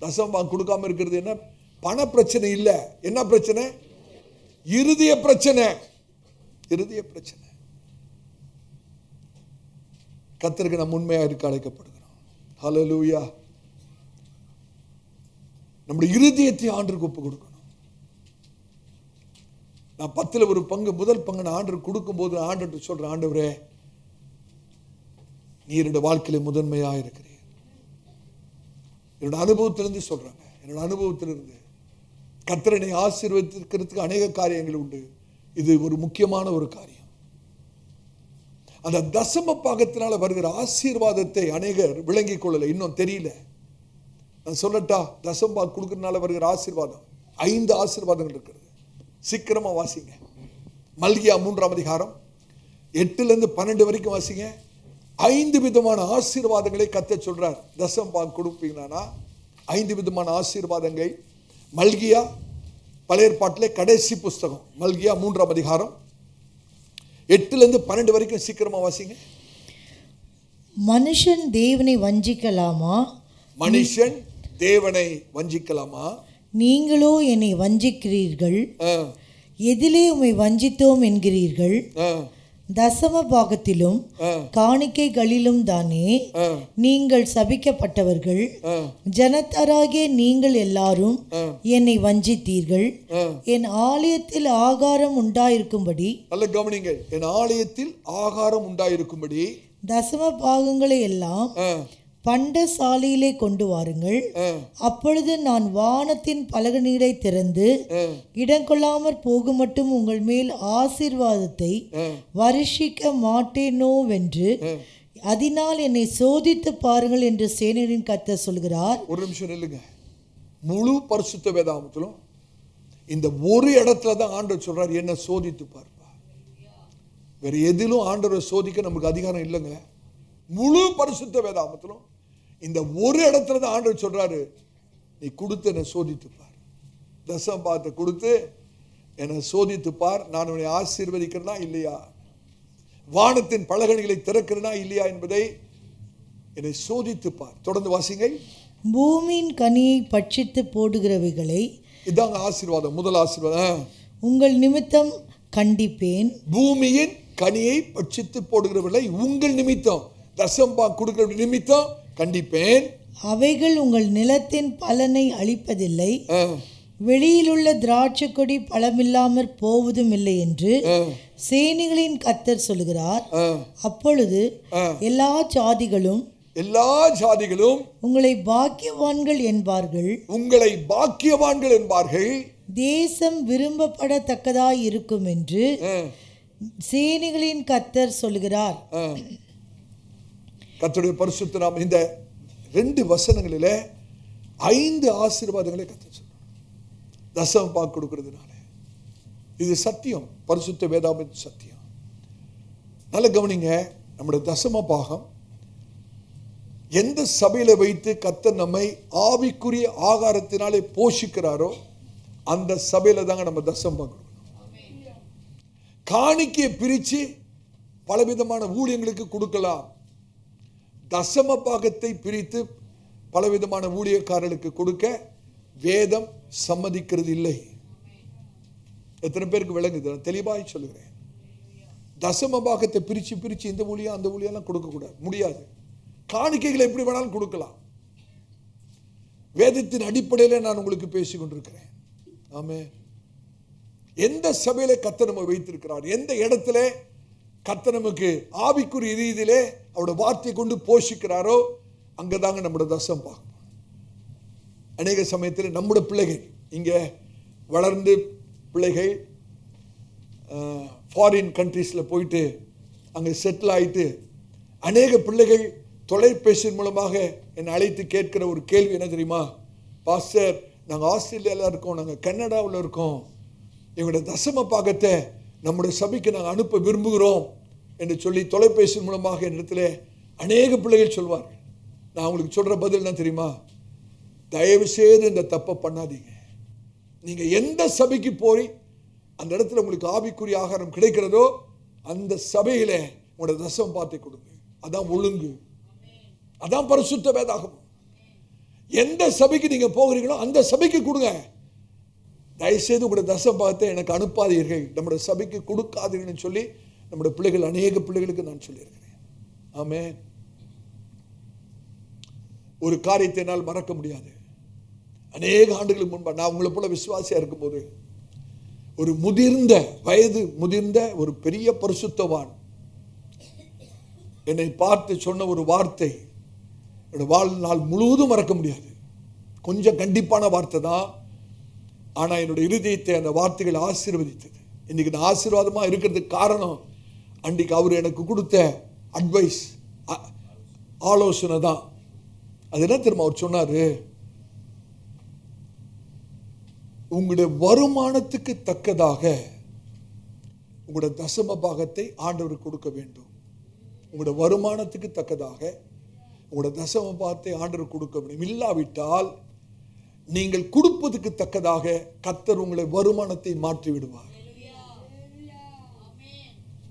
தசம பாகம் கொடுக்காம இருக்கிறது என்ன? பண பிரச்சனை இல்ல. என்ன பிரச்சனை? இருதய பிரச்சனை. இருதய பிரச்சனை. கர்த்தருக்கு நாம் உண்மையா இருக்க அழைக்கப்படுகிறோம். ஹல்லேலூயா. நம்முடைய இருதயத்தை ஆண்டவருக்கு ஒப்பு கொடுக்கணும். நான் 10 ஒரு பங்கு, முதல் பங்கு நான் ஆண்டவருக்கு கொடுக்கும் போது ஆண்டவர்கிட்ட சொல்றேன், ஆண்டவரே நீ என்னுடைய வாழ்க்கையில முதன்மையா இருக்கிறீர். என்னோட அனுபவத்திலிருந்து சொல்றாங்க. என்னோட அனுபவத்திலிருந்து கர்த்தரை ஆசீர்வதிக்கிறதுக்கு அநேக காரியங்கள் உண்டு. இது ஒரு முக்கியமான ஒரு காரியம். அந்த தசம பாகத்தினால வருகிற ஆசீர்வாதத்தை அநேகர் விளங்கிக் கொள்ளல, இன்னும் தெரியல. நான் சொல்லட்டா? தசம பாகம் கொடுக்கறதுனால வருகிற ஆசீர்வாதம் 5 ஆசீர்வாதங்கள் இருக்கிறது. சீக்கிரமா வாசிங்க. மல்கியா 3ஆம் அதிகாரம் 8 12 வரைக்கும் வாசிங்க. 5 விதமான ஆசீர்வாதங்களை கர்த்தர் சொல்றார். தசம பாகம் கொடுப்பீங்கன்னா 5 விதமான ஆசீர்வாதங்கள். மல்கியா பழைய ஏற்பாட்டிலே கடைசி புஸ்தகம், மல்கியா 3ஆம் அதிகாரம் 8 12 வரைக்கும் சீக்கிரமா வாசிங்க. மனுஷன் தேவனை வஞ்சிக்கலாமா? மனுஷன் தேவனை வஞ்சிக்கலாமா? நீங்களோ என்னை வஞ்சிக்கிறீர்கள். எதிலே உம்மை வஞ்சித்தோம் என்கிறீர்கள்? தசம பாகத்திலும் காணிக்கைகளிலும் தானே நீங்கள் சபிக்கப்பட்டவர்கள். ஜனத்தாராகிய நீங்கள் எல்லாரும் என்னை வஞ்சித்தீர்கள். என் ஆலயத்தில் ஆகாரம் உண்டாயிருக்கும்படி, நல்ல கவனிங்கள், என் ஆலயத்தில் ஆகாரம் உண்டாயிருக்கும்படி தசம பாகங்களை எல்லாம் பண்டசாலையிலே கொண்டு வாருங்கள். அப்பொழுது நான் வானத்தின் பலகணிகளை திறந்து இடங்கொள்ளாமற் போகும் மட்டும் உங்கள் மேல் ஆசீர்வாதத்தை வருஷிக்க மாட்டேனோவென்று அதனால் என்னை சோதித்து பாருங்கள் என்று சேனையின் கர்த்தர் சொல்கிறார். ஒரு நிமிஷம் நில்லுங்க. முழு பரிசுத்த வேதாகமத்திலும் இந்த ஒரு இடத்துல தான் ஆண்டவர் சொல்றார், என்ன சோதித்து பார்ப்பா. வேற எதிலும் ஆண்டவரை சோதிக்க நமக்கு அதிகாரம் இல்லைங்க. முழு பரிசுத்த வேதாகமத்திலும் இந்த ஒரு இடத்துல தான் ஆண்டவர் சொல்றாரு, நீ கொடுத்து என்னை சோதித்து பார். தசம பாகத்தை கொடுத்து என்னை சோதித்து பார். நான் உன்னை ஆசீர்வதிக்கிறேனா இல்லையா, வானத்தின் பலகணிகளை திறக்கிறேனா இல்லையா என்பதை என்னை சோதித்து பார். தொடர்ந்து வாசிங்க. பூமியின் கனியை பட்சித்து போடுகிறவைகளை இதாங்க ஆசீர்வாதம். முதல் ஆசீர்வாதம், உங்கள் நிமித்தம் கண்டிப்பேன். பூமியின் கனியை பட்சித்து போடுகிறவர்களை உங்கள் நிமித்தம், தசம்பா கொடுக்கிற நிமித்தம் கண்டிப்பேன். அவைகள் உங்கள் நிலத்தின் பலனை அளிப்பதில்லை, வெளியிலுள்ள திராட்சை கொடி பழமில்லாமற் போவதும் இல்லை என்று சேனைகளின் கர்த்தர் சொல்கிறார். அப்பொழுது எல்லா ஜாதிகளும் உங்களை பாக்கியவான்கள் என்பார்கள். உங்களை பாக்கியவான்கள் என்பார்கள். தேசம் விரும்பப்படத்தக்கதாய் இருக்கும் என்று சேனைகளின் கர்த்தர் சொல்கிறார். கர்த்தருடைய பரிசுத்த நாமம். இந்த 2 வசனங்களிலே 5 ஆசீர்வாதங்களை கர்த்தர் சொல்றார். தசம பாகம் கொடுக்கிறதுனால இது சத்தியம், பரிசுத்த வேதாகமத்தின் சத்தியம். நல்ல கவனிங்க. நம்முடைய தசம பாகம் எந்த சபையில வைத்து கர்த்தர் நம்மை ஆவிக்குரிய ஆகாரத்தினாலே போஷிக்கிறாரோ அந்த சபையில தாங்க நம்ம தசம பாகம் கொடுக்கணும். காணிக்கையை பிரிச்சு பலவிதமான ஊழியங்களுக்கு கொடுக்கலாம். தசம பாகத்தை பிரித்து பலவிதமான ஊழியக்காரர்களுக்கு கொடுக்க வேதம் சம்மதிக்கிறது இல்லை. எத்தனை பேருக்கு விளங்குது? தெளிவாய் சொல்லுகிறேன். தசம பாகத்தை பிரிச்சு பிரிச்சு இந்த ஊழியம் அந்த ஊழியெல்லாம் கொடுக்க கூடாது, முடியாது. காணிக்கைகளை எப்படி வேணாலும் கொடுக்கலாம். வேதத்தின் அடிப்படையில் நான் உங்களுக்கு பேசிக் கொண்டிருக்கிறேன். ஆமென். எந்த சபையில கர்த்தர் நம்ம வைத்திருக்கிறார், எந்த இடத்துல கர்த்தர் நமக்கு ஆவிக்குரிய ரீதியிலே அவருடைய வார்த்தையை கொண்டு போஷிக்கிறாரோ அங்கதாங்க நம்முடைய தசம் பாகம். அநேக சமயத்தில் நம்முடைய பிள்ளைகள் இங்கே வளர்ந்து பிள்ளைகள் ஃபாரின் கண்ட்ரீஸில் போயிட்டு அங்கே செட்டில் ஆகிட்டு அநேக பிள்ளைகள் தொலைபேசியின் மூலமாக என்னை அழைத்து கேட்கிற ஒரு கேள்வி என்ன தெரியுமா? பாஸ்டர், நாங்கள் ஆஸ்திரேலியாவில் இருக்கோம், நாங்கள் கனடாவில் இருக்கோம், எங்களுடைய தசம பாகத்தை நம்முடைய சபைக்கு நாங்கள் அனுப்ப விரும்புகிறோம் என்று சொல்லி தொலைபேசியின் மூலமாக என்னிடத்தில் அநேக பிள்ளைகள் சொல்வார்கள். நான் உங்களுக்கு சொல்கிற பதில் என்ன தெரியுமா? தயவு செய்து இந்த தப்பை பண்ணாதீங்க. நீங்கள் எந்த சபைக்கு போய் அந்த இடத்துல உங்களுக்கு ஆவிக்குரிய ஆகாரம் கிடைக்கிறதோ அந்த சபையில உங்களோட தசம பாகத்தை கொடுங்க. அதான் ஒழுங்கு, அதான் பரிசுத்த வேதாகமம். எந்த சபைக்கு நீங்க போகிறீங்களோ அந்த சபைக்கு கொடுங்க. தயவுசெய்து உங்களுடைய தசம பாகத்தை எனக்கு அனுப்பாதீர்கள், நம்முடைய சபைக்கு கொடுக்காதீர்கள்னு சொல்லி நம்முடைய பிள்ளைகள், அநேக பிள்ளைகளுக்கு நான் சொல்லியிருக்கிறேன். ஆமென். ஒரு காரியத்தை என்னால் மறக்க முடியாது. அநேக ஆண்டுகளுக்கு முன்பு நான் உங்களை போல விசுவாசியா இருக்கும்போது ஒரு வயது முதிர்ந்த ஒரு பெரிய பரிசுத்தவான் என்னை பார்த்து சொன்ன ஒரு வார்த்தை என்னோட வாழ்நாள் முழுவதும் மறக்க முடியாது. கொஞ்சம் கண்டிப்பான வார்த்தை தான், ஆனா என்னுடைய இருதயத்தை அந்த வார்த்தைகள் ஆசீர்வதித்தது. இன்னைக்கு நான் ஆசீர்வாதமா இருக்கிறதுக்கு காரணம் அன்றைக்கு அவர் எனக்கு கொடுத்த அட்வைஸ், ஆலோசனை தான். அது என்ன தெரியுமா? அவர் சொன்னாரு, உங்களுடைய வருமானத்துக்கு தக்கதாக உங்களுடைய தசம பாகத்தை ஆண்டவருக்கு கொடுக்க வேண்டும். உங்களுடைய வருமானத்துக்கு தக்கதாக உங்களுடைய தசம பாகத்தை ஆண்டவருக்கு கொடுக்க வேண்டும். இல்லாவிட்டால் நீங்கள் கொடுப்பதுக்கு தக்கதாக கர்த்தர் உங்களை வருமானத்தை மாற்றி விடுவார்.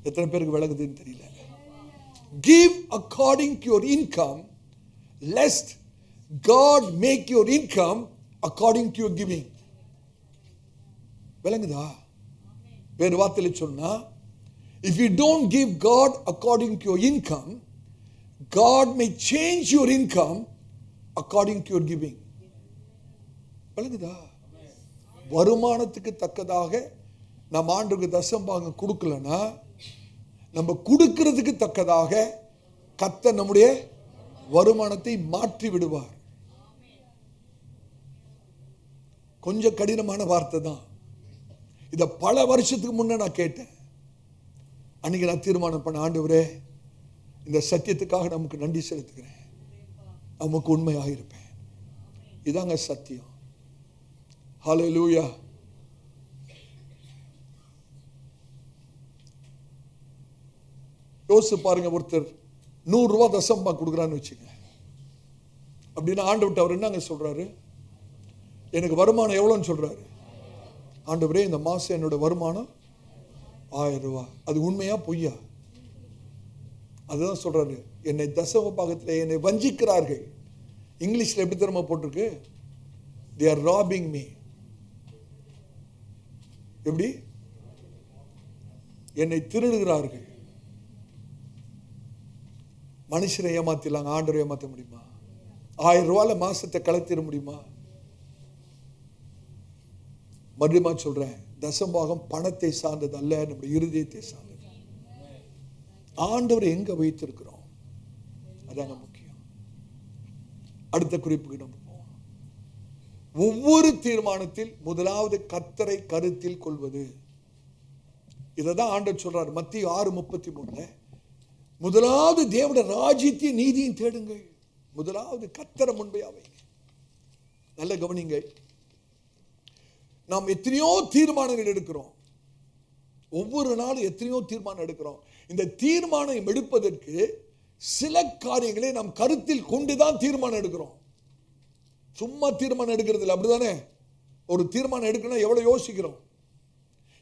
எத்தனை பேருக்கு விளங்குதுன்னு தெரியல. Give according to your income, lest God make your income according to your giving. விளங்குதா? வேறு வார்த்தையில சொன்னா, if you don't give God according to your income, God may change your income according to your giving. விளங்குதா? வருமானத்துக்கு தக்கதாக நம்ம ஆண்டவருக்கு தசம பாகம் கொடுக்கலன்னா நம்ம கொடுக்கிறதுக்கு தக்கதாக கர்த்தர் நம்முடைய வருமானத்தை மாற்றி விடுவார். கொஞ்சம் கடினமான வார்த்தை தான். இதை பல வருஷத்துக்கு முன்ன நான் கேட்டேன். அன்னைக்கு நான் தீர்மானம் பண்ண, ஆண்டவரே இந்த சத்தியத்துக்காக நமக்கு நன்றி செலுத்துகிறேன், நமக்கு உண்மையாக இருப்பேன். இதாங்க சத்தியம். ஹல்லேலூயா. யோசிச்சு பாருங்க, ஒருத்தர் 100 ரூபாய் தசம பாகம் கொடுக்குறான்னு வச்சுங்க. அப்படின்னா ஆண்டவர்கிட்ட அவர் என்னங்க சொல்றாரு? எனக்கு வருமானம் எவ்வளோன்னு சொல்றாரு. ஆண்டவரே இந்த மாசம் என்னோட வருமானம் 1000 ரூபாய். அது உண்மையா பொய்யா? அதுதான் சொல்றாரு. என்னை தசம பாகத்தில் என்னை வஞ்சிக்கிறார்கள். இங்கிலீஷ்ல எப்படி தெரியுமா போட்டிருக்கு? They are robbing me. எப்படி? என்னை திருடுகிறார்கள். மனுஷரை ஏமாத்திடலாங்க, ஆண்டவரை ஏமாத்த முடியுமா? 1000 ரூபாயில மாசத்தை கலத்திட முடியுமா? மறுபடியும் சொல்றேன், தசம்பாகம் பணத்தை சார்ந்தது அல்ல, நம்முடைய இருதயத்தை சார்ந்தது. ஆண்டவரை எங்க வைத்திருக்கிறோம், அதாங்க முக்கியம். அடுத்த குறிப்புக்கு நம்ம போவோம். ஒவ்வொரு தீர்மானத்தில் முதலாவது கர்த்தரை கருத்தில் கொள்வது. இதைதான் ஆண்டவர் சொல்றார் மத்தேயு 6:33. முதலாவது தேவனுடைய ராஜ்யத்தையும் நீதியும் தேடுங்கள். முதலாவது கர்த்தரை முன்பே வைங்க. நல்ல கவனிங்கள். நாம் எத்தனையோ தீர்மானங்கள் எடுக்கிறோம். ஒவ்வொரு நாளும் எத்தனையோ தீர்மானம் எடுக்கிறோம். இந்த தீர்மானம் எடுப்பதற்கு சில காரியங்களை நாம் கருத்தில் கொண்டுதான் தீர்மானம் எடுக்கிறோம். சும்மா தீர்மானம் எடுக்கிறது இல்லை, அப்படிதானே? ஒரு தீர்மானம் எடுக்கணும் எவ்வளவு யோசிக்கிறோம்,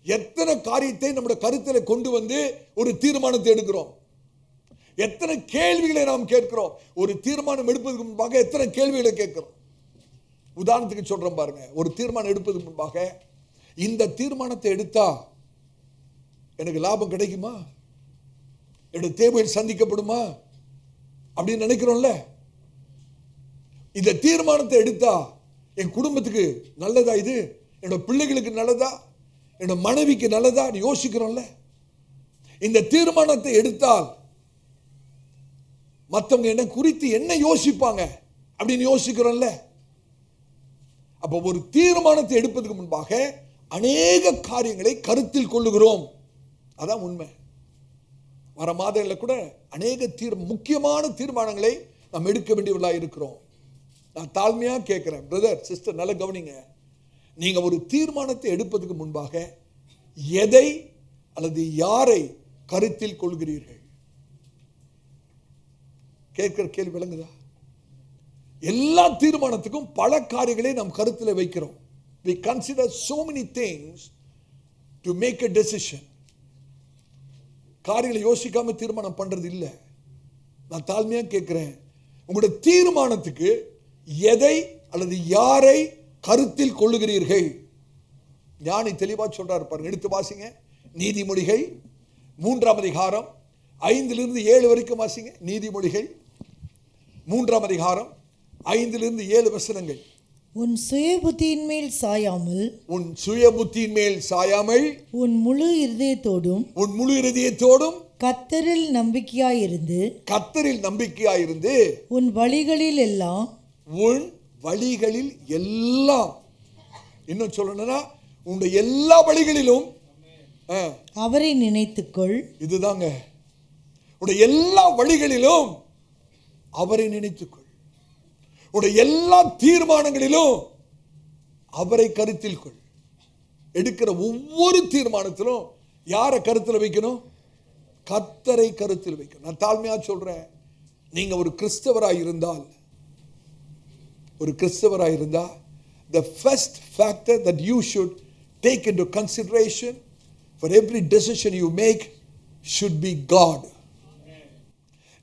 எத்தனை காரியத்தை நம்முடைய கருத்தில் கொண்டு வந்து ஒரு தீர்மானத்தை எடுக்கிறோம், எத்தனை கேள்விகளை நாம் கேட்கிறோம். ஒரு தீர்மானம் எடுப்பதற்கு முன்பாக எத்தனை கேள்விகளை கேட்கிறோம். உதாரணத்துக்கு சொல்றேன் பாருங்க, ஒரு தீர்மானம் எடுப்பதற்கு முன்பாக இந்த தீர்மானத்தை எடுத்தா எனக்கு லாபம் கிடைக்குமா, என்னுடைய தேவைகள் சந்திக்கப்படுமா அப்படின்னு நினைக்கிறோம்ல. இந்த தீர்மானத்தை எடுத்தா என் குடும்பத்துக்கு நல்லதா, இது என்னோட பிள்ளைகளுக்கு நல்லதா, என்னோட மனைவிக்கு நல்லதா யோசிக்கிறோம்ல. இந்த தீர்மானத்தை எடுத்தால் மற்றவங்க என்ன குறித்து என்ன யோசிப்பாங்க அப்படின்னு யோசிக்கிறோம்ல. அப்போ ஒரு தீர்மானத்தை எடுப்பதற்கு முன்பாக அநேக காரியங்களை கருத்தில் கொள்ளுகிறோம். அதான் உண்மை. வர மாதங்களில் கூட அநேக முக்கியமான தீர்மானங்களை நாம் எடுக்க வேண்டியவர்களாக இருக்கிறோம். நான் தாழ்மையா கேட்கிறேன், பிரதர் சிஸ்டர், நல்ல கவனிங்க. நீங்க ஒரு தீர்மானத்தை எடுப்பதற்கு முன்பாக எதை அல்லது யாரை கருத்தில் கொள்கிறீர்கள்? கேட்கிற கேள்வி விளங்குதா? எல்லா தீர்மானத்துக்கும் பல காரியங்களை நாம் கருத்தில் வைக்கிறோம். We consider so many things to make a decision. காரியங்களை யோசிக்காம தீர்மானம் பண்றது இல்லை. நான் தாழ்மையா கேட்கிறேன், உங்களுடைய தீர்மானத்துக்கு எதை அல்லது யாரை கருத்தில் கொள்ளுகிறீர்கள்? ஞானி தெளிவா சொல்றாரு பாருங்க, எடுத்து வாசிங்க. நீதிமொழிகள் 3ஆம் அதிகாரம் 5-7 வரைக்கும் வாசிங்க. நீதிமொழிகள் 3ஆம் அதிகாரம் 5-7 வசனங்கள். உன் சுய புத்தியின் மேல் சாயாமல், உன் சுய புத்தியின் மேல் சாயாமல், உன் முழு இருதயத்தோடும், உன் முழு இருதயத்தோடும் கர்த்தரில் நம்பிக்கையாயிருந்து, கர்த்தரில் நம்பிக்கையாயிருந்து, உன் வழிகளில் எல்லாம், உன் வழிகளில் எல்லாம், இன்னும் சொல்லணும்னா உன்னுடைய எல்லா வழிகளிலும் அவரை நினைத்துக்கொள். இதுதாங்க, உன்னுடைய எல்லா வழிகளிலும் அவரை நினைத்துக்கொள். உன்னுடைய எல்லா தீர்மானங்களிலும் அவரை கருத்தில் கொள். எடுக்கிற ஒவ்வொரு தீர்மானத்திலும் யாரை கருத்தில் வைக்கணும்? கர்த்தரை கருத்தில் வைக்கணும். நான் தாழ்மையா சொல்றேன், நீங்க ஒரு கிறிஸ்தவராய் இருந்தால், the first factor that you should take into consideration for every decision you make should be God.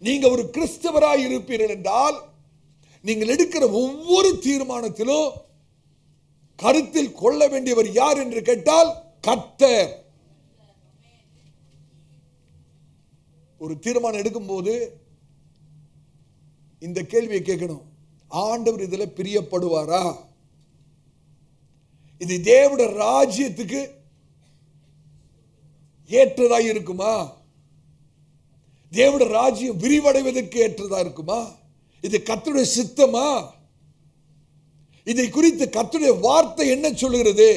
நீங்க ஒரு கிறிஸ்தவராய் இருப்பீர்கள் என்றால், நீங்கள் எடுக்கிற ஒவ்வொரு தீர்மானத்திலும் கருத்தில் கொள்ள வேண்டியவர் யார் என்று கேட்டால் கர்த்தர். ஒரு தீர்மானம் எடுக்கும்போது இந்த கேள்வியை கேட்கணும், ஆண்டவர் இதில் பிரியப்படுவாரா? இது தேவனுடைய ராஜ்யத்துக்கு ஏற்றதாக இருக்குமா? தேவனுடைய ராஜ்யம் விரிவடைவதற்கு ஏற்றதா இருக்குமா? இது கர்த்தருடைய சித்தமா? இதை குறித்து கர்த்தருடைய வார்த்தை என்ன சொல்லுகிறது?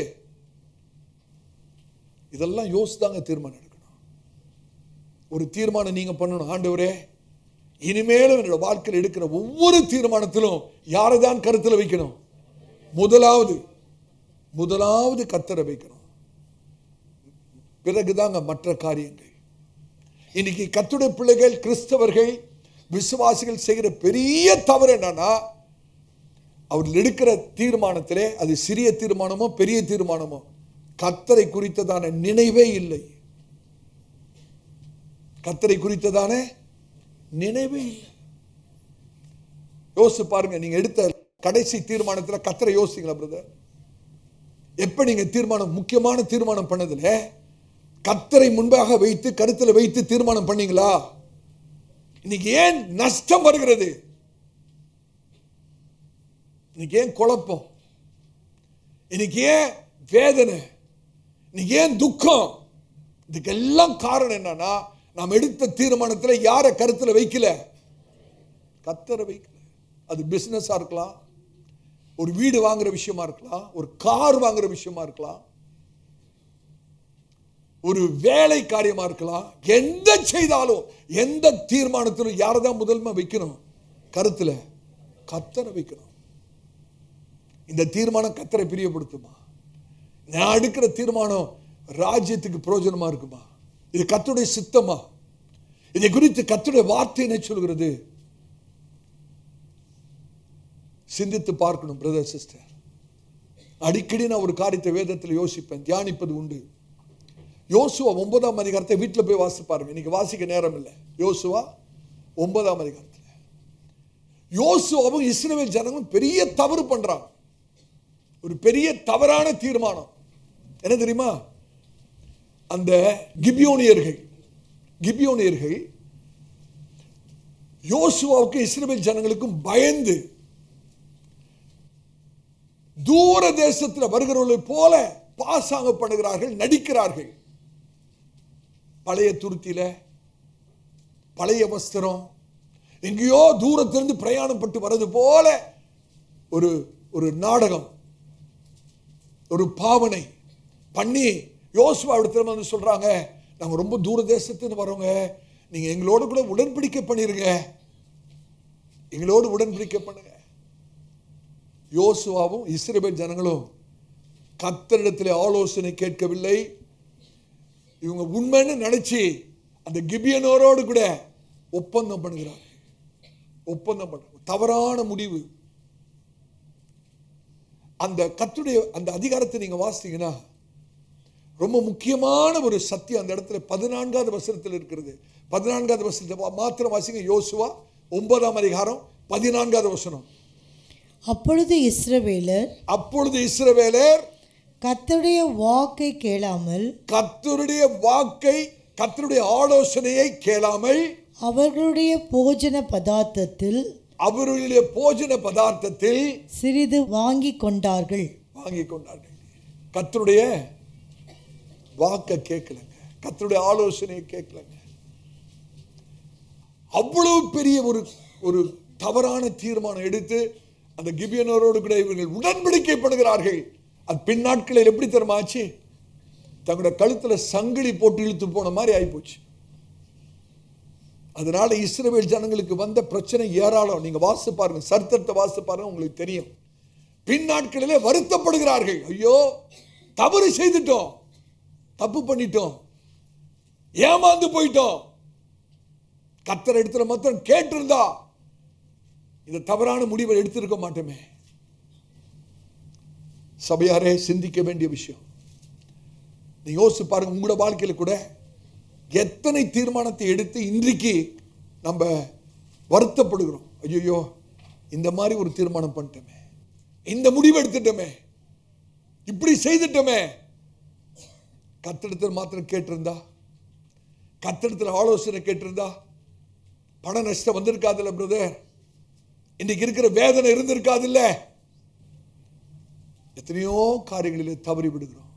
இதெல்லாம் யோசித்தாங்க தீர்மானம் எடுக்கணும். ஒரு தீர்மானம் நீங்க பண்ணணும், ஆண்டவரே இனிமேலும் என்னோட வாழ்க்கையில் எடுக்கிற ஒவ்வொரு தீர்மானத்திலும் யாரை தான் கருத்தில் வைக்கணும்? முதலாவது கர்த்தரை வைக்கணும். பிறகுதாங்க மற்ற காரியங்கள். இன்னைக்கு கர்த்தருடைய பிள்ளைகள், கிறிஸ்தவர்கள், விசுவாசிகள் செய்கிற பெரிய தவறு என்னன்னா, அவர்கள் எடுக்கிற தீர்மானத்திலே, அது சிறிய தீர்மானமோ பெரிய தீர்மானமோ, கர்த்தரை குறித்ததான நினைவே இல்லை. கர்த்தரை குறித்ததான நினைவே இல்லை. யோசிச்சு பாருங்க, நீங்க எடுத்த கடைசி தீர்மானத்தில் கர்த்தரை யோசிங்களா பிரதர்? எப்ப நீங்க தீர்மானம், முக்கியமான தீர்மானம் பண்ணதுல கர்த்தரை முன்பாக வைத்து கருத்துல வைத்து தீர்மானம் பண்ணீங்களா? இன்னைக்கு ஏன் நஷ்டம் வருகிறது? இன்னைக்கு ஏன் குழப்பம்? இன்னைக்கு ஏன் வேதனை? இன்னைக்கு ஏன் துக்கம்? இதுக்கெல்லாம் காரணம் என்னன்னா, நாம் எடுத்த தீர்மானத்தில் யாரை கருத்துல வைக்கல? கர்த்தரை வைக்கல. அது பிசினஸா இருக்கலாம், ஒரு வீடு வாங்குற விஷயமா இருக்கலாம், ஒரு கார் வாங்குற விஷயமா இருக்கலாம், ஒரு வேலை காரியமா இருக்கலாம். எந்த செய்தாலும், எந்த தீர்மானத்திலும் யாரதான் முதன்மை வைக்கணும்? கருத்துல கர்த்தரை வைக்கணும். இந்த தீர்மானம் கர்த்தரை பிரியப்படுத்துமா? நான் எடுக்கிற தீர்மானம் ராஜ்யத்துக்கு பிரயோஜனமா இருக்குமா? இது கர்த்தருடைய சித்தமா? இதை குறித்து கர்த்தருடைய வார்த்தை என்ன சொல்கிறது? சிந்தித்து பார்க்கணும் பிரதர் சிஸ்டர். அடிக்கடி நான் ஒரு காரியத்தை வேதத்தில் யோசிப்பேன், தியானிப்பது உண்டு. யோசுவா 9ஆம் அதிகாரத்தை வீட்டில் போய் வாசி பாருங்க. இன்னைக்கு வாசிக்க நேரம் இல்லை. யோசுவா 9ஆம் அதிகாரத்தில் யோசுவாவும் இஸ்ரவேல் ஜனங்களும் பெரிய தவறு பண்றாங்க. ஒரு பெரிய தவறான தீர்மானம் என்ன தெரியுமா? அந்த கிபியோனியர்கள் யோசுவாவுக்கு இஸ்ரவேல் ஜனங்களுக்கும் பயந்து தூர தேசத்தில் வருகிறவர்களை போல பாசாங்க பண்ணுகிறார்கள், நடிக்கிறார்கள். பழைய துருத்தியில, பழைய வஸ்திரம், எங்கேயோ தூரத்திலிருந்து பிரயாணம் பட்டு வர்றது போல ஒரு நாடகம், ஒரு பாவனை பண்ணி யோசுவா இடத்துல வந்து சொல்றாங்க, நாங்க ரொம்ப தூர தேசத்துக்கு வரோங்க, நீங்க எங்களோட கூட உடன்படிக்கை பண்ணிருங்க, எங்களோடு உடன்படிக்கை பண்ணுங்க. யோசுவாவும் இஸ்ரவேல் ஜனங்களும் கர்த்தரிடத்தில் ஆலோசனை கேட்கவில்லை. இவங்க உண்மைன்னு நினைச்சு அந்த கிபியனோரோடு கூட ஒப்பந்தம் பண்ணுகிறார். தவறான முடிவு. அந்த கர்த்தருடைய அந்த அதிகாரத்தை நீங்க வாசித்தீங்கன்னா ரொம்ப முக்கியமான ஒரு சத்தியம் அந்த இடத்துல 14வது வசனத்தில் இருக்கிறது. 14வது வசனத்தை மாத்திரம் வாசிங்க. யோசுவா 9ஆம் அதிகாரம் 14வது வசனம். அப்பொழுது இஸ்ரவேலர் கர்த்தருடைய வாக்கை கேளாமல், கர்த்தருடைய ஆலோசனையை கேளாமல் அவர்களுடைய போஜன பதார்த்தத்தில் சிறிது வாங்கி கொண்டார்கள். கர்த்தருடைய வாக்கை கேட்கலங்க, கர்த்தருடைய ஆலோசனையை கேட்கலங்க. அவ்வளவு பெரிய ஒரு தவறான தீர்மானம் எடுத்து அந்த கிபியனோரோடு கூட இவர்கள் உடன்படிக்கை பண்ணுகிறார்கள். அது பின்னாட்களில் எப்படி தெரியுமாச்சு? தங்களுடைய கழுத்துல சங்கிலி போட்டு இழுத்து போன மாதிரி ஆயிப்போச்சு. அதனால இஸ்ரவேல் ஜனங்களுக்கு வந்த பிரச்சனை ஏராளம். நீங்க வாசி பாருங்க, சரித்திரத்தை வாசி பாருங்க, உங்களுக்கு தெரியும். பின்னாட்களிலே வருத்தப்படுகிறார்கள். ஐயோ, தவறு செய்துட்டோம், தப்பு பண்ணிட்டோம், ஏமாந்து போயிட்டோம். கர்த்தர் இடத்துல மாத்திரம் கேட்டிருந்தா இந்த தவறான முடிவை எடுத்திருக்க மாட்டோமே. சபையாரே, சிந்திக்க வேண்டிய விஷயம். நீ யோசிச்சு பாருங்க, உங்களோட வாழ்க்கையில கூட எத்தனை தீர்மானத்தை எடுத்து இன்றைக்கு நம்ம வருத்தப்படுகிறோம். ஐயோ, இந்த மாதிரி ஒரு தீர்மானம் பண்ணிட்டோமே, இந்த முடிவு எடுத்துட்டோமே, இப்படி செய்துட்டோமே. கர்த்தரிடத்தில் மாத்திரம் கேட்டிருந்தா, கர்த்தரிடத்தில் ஆலோசனை கேட்டிருந்தா பண நஷ்டம் வந்திருக்காதுல்ல பிரதர், இன்னைக்கு இருக்கிற வேதனை இருந்திருக்காது இல்ல. எத்தனையோ காரியங்களிலே தவறி விடுகிறோம்.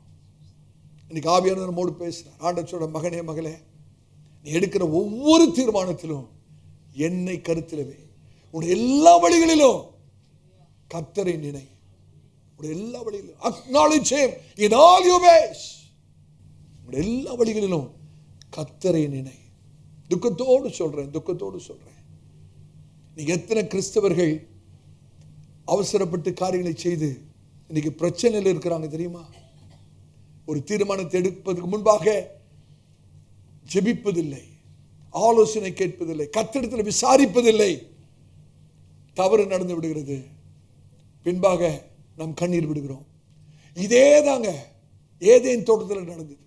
இன்னைக்கு ஆவியானவர் நம்மோடு பேசுறார். ஆண்டவர் சொல்ற, மகனே மகளே, நீ எடுக்கிற ஒவ்வொரு தீர்மானத்திலும் என்னை கருத்திலவே, உன்னுடைய எல்லா வழிகளிலும் கர்த்தரை நினை. உன்னுடைய எல்லா வழிகளிலும் acknowledge him in all your ways. உன்னுடைய எல்லா வழிகளிலும் கர்த்தரை நினை. துக்கத்தோடு சொல்றேன். நீங்க எத்தனை கிறிஸ்தவர்கள் அவசரப்பட்டு காரியங்களை செய்து இன்னைக்கு பிரச்சனையில் இருக்கிறாங்க தெரியுமா? ஒரு தீர்மானத்தை எடுப்பதற்கு முன்பாக ஜெபிப்பதில்லை, ஆலோசனை கேட்பதில்லை, கர்த்தரிடத்தில் விசாரிப்பதில்லை. தவறு நடந்து விடுகிறது, பின்பாக நாம் கண்ணீர் விடுகிறோம். இதே தாங்க ஏதேன் தோட்டத்தில் நடந்தது.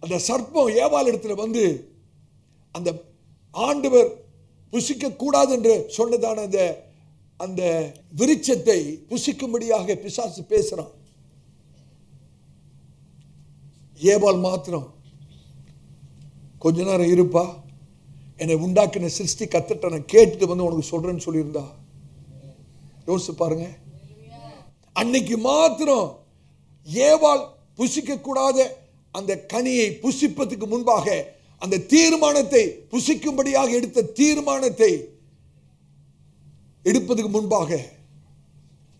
அந்த சர்ப்பம் ஏவாள் இடத்துல வந்து அந்த ஆண்டவர் புசிக்க கூடாது என்று சொன்னதான அந்த அந்த விருட்சத்தை புசிக்கும்படியாக பிசாசு பேசுறான். ஏவாள் மாத்திரம் கொஞ்ச நேரம் இருப்பா, என்னை உண்டாக்கின சிருஷ்டி கத்தட்ட நான் கேட்டுட்டு வந்து உனக்கு சொல்றேன்னு சொல்லியிருந்தா யோசிச்சு பாருங்க. அன்னைக்கு மாத்திரம் ஏவாள் புசிக்க கூடாத அந்த கனியை புசிப்பதுக்கு முன்பாக அந்த தீர்மானத்தை, புசிக்கும்படியாக எடுத்த தீர்மானத்தை எடுப்பதுக்கு முன்பாக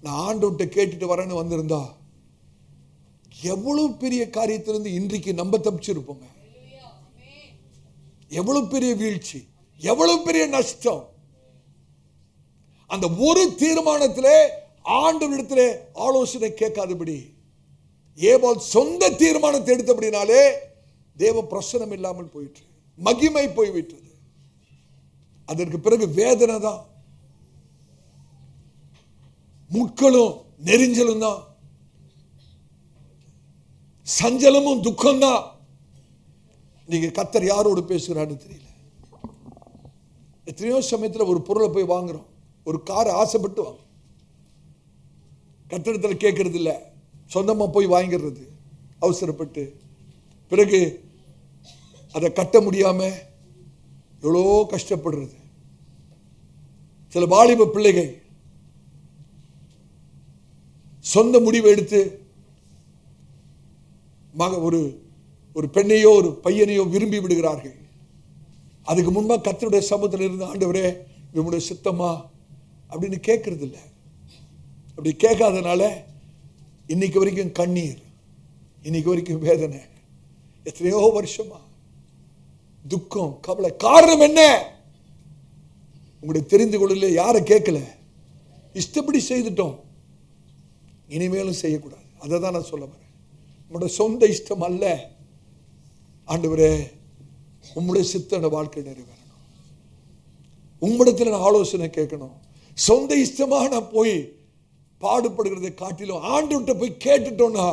நான் ஆண்டவர்கிட்ட கேட்டுட்டு வரேன்னு வந்திருந்தா எவ்வளவு பெரிய காரியத்திலிருந்து இன்றைக்கு நம்ம தப்பிச்சிருப்போங்க. எவ்வளவு பெரிய வீழ்ச்சி, எவ்வளவு பெரிய நஷ்டம். அந்த ஒரு தீர்மானத்திலே ஆண்டவரிடத்திலே ஆலோசனை கேட்காதபடி ஏவாள் சொந்த தீர்மானத்தை எடுத்தபடினாலே தேவ பிரசனம் இல்லாமல் போயிற்று, மகிமை போய்விட்டது. அதற்கு பிறகு வேதனை தான், முட்களும் நெரிஞ்சலும் தான், சஞ்சலமும் துக்கம் தான். நீங்க கர்த்தர் யாரோடு பேசுகிறான்னு தெரியல. எத்தனையோ சமயத்தில் ஒரு பொருளை போய் வாங்குறோம், ஒரு காரை ஆசைப்பட்டு வாங்க, கட்டடத்தில் கேட்கறது இல்லை, சொந்தமா போய் வாங்கிடுறது அவசரப்பட்டு. பிறகு அதை கட்ட முடியாம எவ்வளோ கஷ்டப்படுறது. சில வாலிப பிள்ளைகள் சொந்த முடிவை எடுத்து ஒரு பெண்ணையோ ஒரு பையனையோ விரும்பி விடுகிறார்கள். அதுக்கு முன்பா கர்த்தருடைய சமூகத்தில் இருந்து ஆண்டவரே இவனுடைய சித்தமா அப்படின்னு கேட்கறது இல்லை. அப்படி கேட்காதனால இன்னைக்கு வரைக்கும் கண்ணீர், இன்னைக்கு வரைக்கும் வேதனை, எத்தனையோ வருஷமா துக்கம், கவலை. காரணம் என்ன? உங்களுடைய தெரிந்து கொள்ளல, யாரை கேட்கல, இஷ்டப்படி செய்துட்டோம், இனிமேலும் செய்யக்கூடாது. அதை தான் நான் சொல்ல வரேன். நம்முடைய சொந்த இஷ்டம் அல்ல, ஆண்டவரே உம்முடைய சித்த வாழ்க்கை நிறைவேறணும், உம்மிடத்தில் நான் ஆலோசனை கேட்கணும். சொந்த இஷ்டமா நான் போய் பாடுபடுகிறதை காட்டிலும் ஆண்டவர்கிட்ட போய் கேட்டுட்டோம்னா,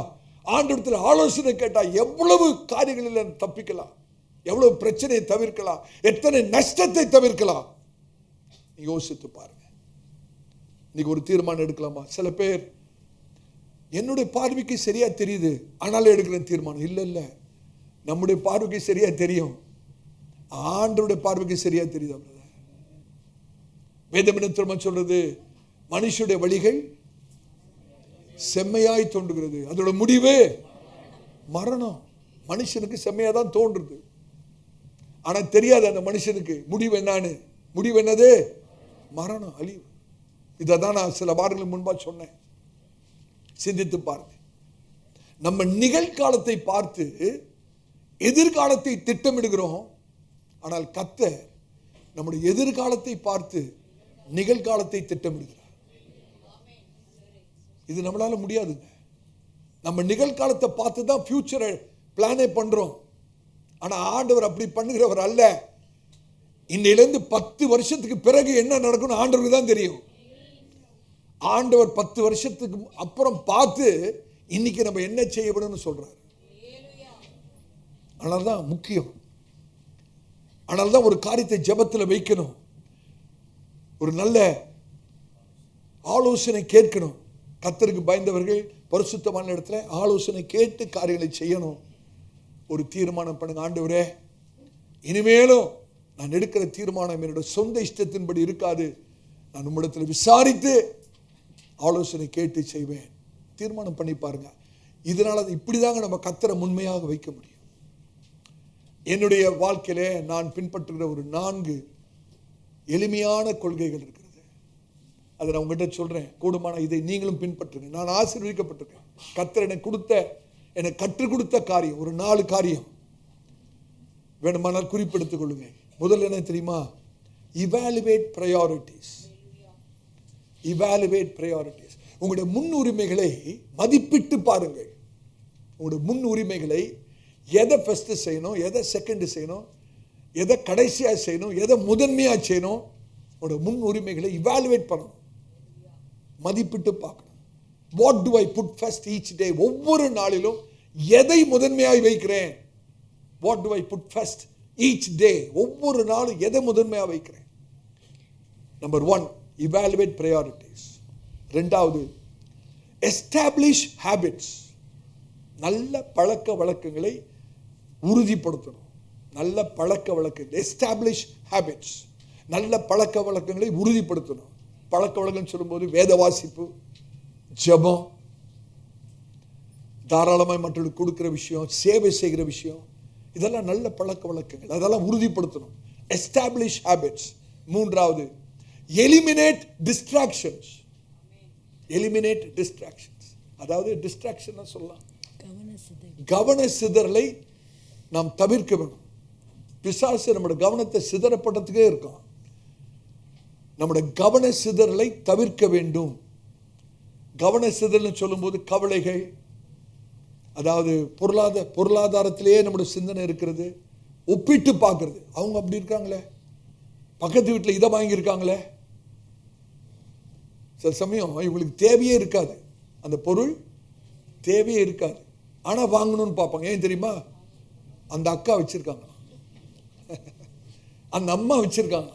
ஆண்டவர்கிட்ட ஆலோசனை கேட்டா எவ்வளவு காரியங்களில் தப்பிக்கலாம், எவ்வளவு பிரச்சனையை தவிர்க்கலாம், எத்தனை நஷ்டத்தை தவிர்க்கலாம். யோசித்து பாருங்க. இன்னைக்கு ஒரு தீர்மானம் எடுக்கலாமா? சில பேர் என்னுடைய பார்வைக்கு சரியா தெரியுது ஆனாலும் எடுக்கிற தீர்மானம் இல்ல இல்ல, நம்முடைய பார்வைக்கு சரியா தெரியும், ஆண்டவருடைய பார்வைக்கு சரியா தெரியுது. வேதம் என்ன திரும்ப சொல்றது? மனுஷனுடைய வழிகள் செம்மையாய் தோன்றுகிறது, அதோட முடிவு மரணம். மனுஷனுக்கு செம்மையா தான் தோன்றுது, ஆனா தெரியாது அந்த மனுஷனுக்கு முடிவு என்னன்னு. முடிவு என்னது? மரணம், அழிவு. இதான் நான் சில வாரங்களுக்கு முன்பா சொன்னேன். சிந்தித்து பாருங்க. நம்ம நிகழ்காலத்தை பார்த்து எதிர்காலத்தை திட்டமிடுகிறோம், ஆனால் கர்த்தர் நம்முடைய எதிர்காலத்தை பார்த்து நிகழ்காலத்தை திட்டமிடுகிறார். இது நம்மளால முடியாதுங்க. நம்ம நிகழ்காலத்தை பார்த்து தான் ஃபியூச்சரை பிளானே பண்றோம், ஆனா ஆண்டவர் அப்படி பண்ணுகிறவர் அல்ல. இன்னையிலிருந்து 10 வருஷத்துக்கு பிறகு என்ன நடக்கும்னு ஆண்டவருக்கு தான் தெரியும். ஆண்டவர் 10 வருஷத்துக்கு அப்புறம் பார்த்து இன்னைக்கு நம்ம என்ன செய்யணும்னு சொல்றாரு. அதனால்தான் முக்கியம். அதனால்தான் ஒரு காரியத்தை ஜெபத்தில் வைக்கணும், ஒரு நல்ல ஆலோசனை கேட்கணும். கர்த்தருக்கு பயந்தவர்கள் பரிசுத்தமான இடத்துல ஆலோசனை கேட்டு காரியங்களை செய்யணும். ஒரு தீர்மானம் பண்ணுங்க. ஆண்டவரே, இனிமேலும் நான் எடுக்கிற தீர்மானம் என்னோட சொந்த இஷ்டத்தின்படி இருக்காது, நான் உம்மிடத்தில் விசாரித்து ஆலோசனை கேட்டு செய்வேன். தீர்மானம் பண்ணி பாருங்க. இதனால இப்படிதாங்க நம்ம கர்த்தரை உண்மையாக வைக்க முடியும். என்னுடைய வாழ்க்கையிலே நான் பின்பற்றுகிற ஒரு 4 எளிமையான கொள்கைகள் இருக்கிறது. அதை நான் உங்ககிட்ட சொல்றேன். கூடுமான இதை நீங்களும் பின்பற்றுங்க. நான் ஆசீர்வதிக்கப்பட்டிருக்கேன். கர்த்தர் எனக்கு கற்றுக் கொடுத்த காரியம் ஒரு 4 காரியம் வேணுமானால் குறிப்பெடுத்துக் கொள்ளுங்க. முதல்ல என்ன தெரியுமா? Evaluate priorities. Evaluate priorities. உங்களுடைய முன்னுரிமைகளை மதிப்பிட்டு பாருங்கள். உங்களுடைய முன்னுரிமைகளை எதை ஃபர்ஸ்ட் செய்யணும், எதை செகண்ட் செய்யணும், எதை கடைசியா செய்யணும், எதை முதன்மையா செய்யணும், உங்களுடைய முன்னுரிமைகளை இவாலுவேட் பண்ணணும், மதிப்பிட்டு பார்க்கணும். What do I put first each day? ஒவ்வொரு நாளிலும் எதை முதன்மையாய் வைக்கிறேன்? What do I put first each day? ஒவ்வொரு நாளும் எதை முதன்மையாக வைக்கிறேன்? Number 1, evaluate priorities. ரெண்டாவது, establish habits. நல்ல பழக்க வழக்கங்களை உறுதிப்படுத்தணும். நல்ல பழக்க வழக்கங்கள், establish habits. நல்ல பழக்க வழக்கங்களை உறுதிப்படுத்தணும். பழக்க வழக்கம் சொல்லும்போது வேத வாசிப்பு, ஜெபம், தாராளமாய் மற்றவர்களுக்கு கொடுக்கிற விஷயம், சேவை செய்கிற விஷயம், இதெல்லாம் நல்ல பழக்க வழக்கங்கள். அதெல்லாம் உறுதிப்படுத்தணும். Establish habits. மூன்றாவது, எலிமினேட் டிஸ்ட்ராக்ஷன்ஸ். எலிமினேட் டிஸ்ட்ராக்ஷன்ஸ், அதாவது டிஸ்ட்ராக்ஷன் சொல்லலாம், கவன சிதறலை நாம் தவிர்க்க வேண்டும். பிசாசு நம்முடைய கவனத்தை சிதறப்பட்டதுக்கே இருக்கும். நம்முடைய கவன சிதறலை தவிர்க்க வேண்டும். கவன சிதறல் சொல்லும்போது கவலைகள், அதாவது பொருளாதாரத்திலேயே நம்முடைய சிந்தனை இருக்கிறது. ஒப்பிட்டு பார்க்கறது, அவங்க அப்படி இருக்காங்களே, பக்கத்து வீட்டில் இதை வாங்கியிருக்காங்களே. சில சமயம் இவங்களுக்கு தேவையே இருக்காது, அந்த பொருள் தேவையே இருக்காது, ஆனால் வாங்கணும்னு பார்ப்பாங்க. ஏன் தெரியுமா? அந்த அக்கா வச்சிருக்காங்க, அந்த அம்மா வச்சிருக்காங்க.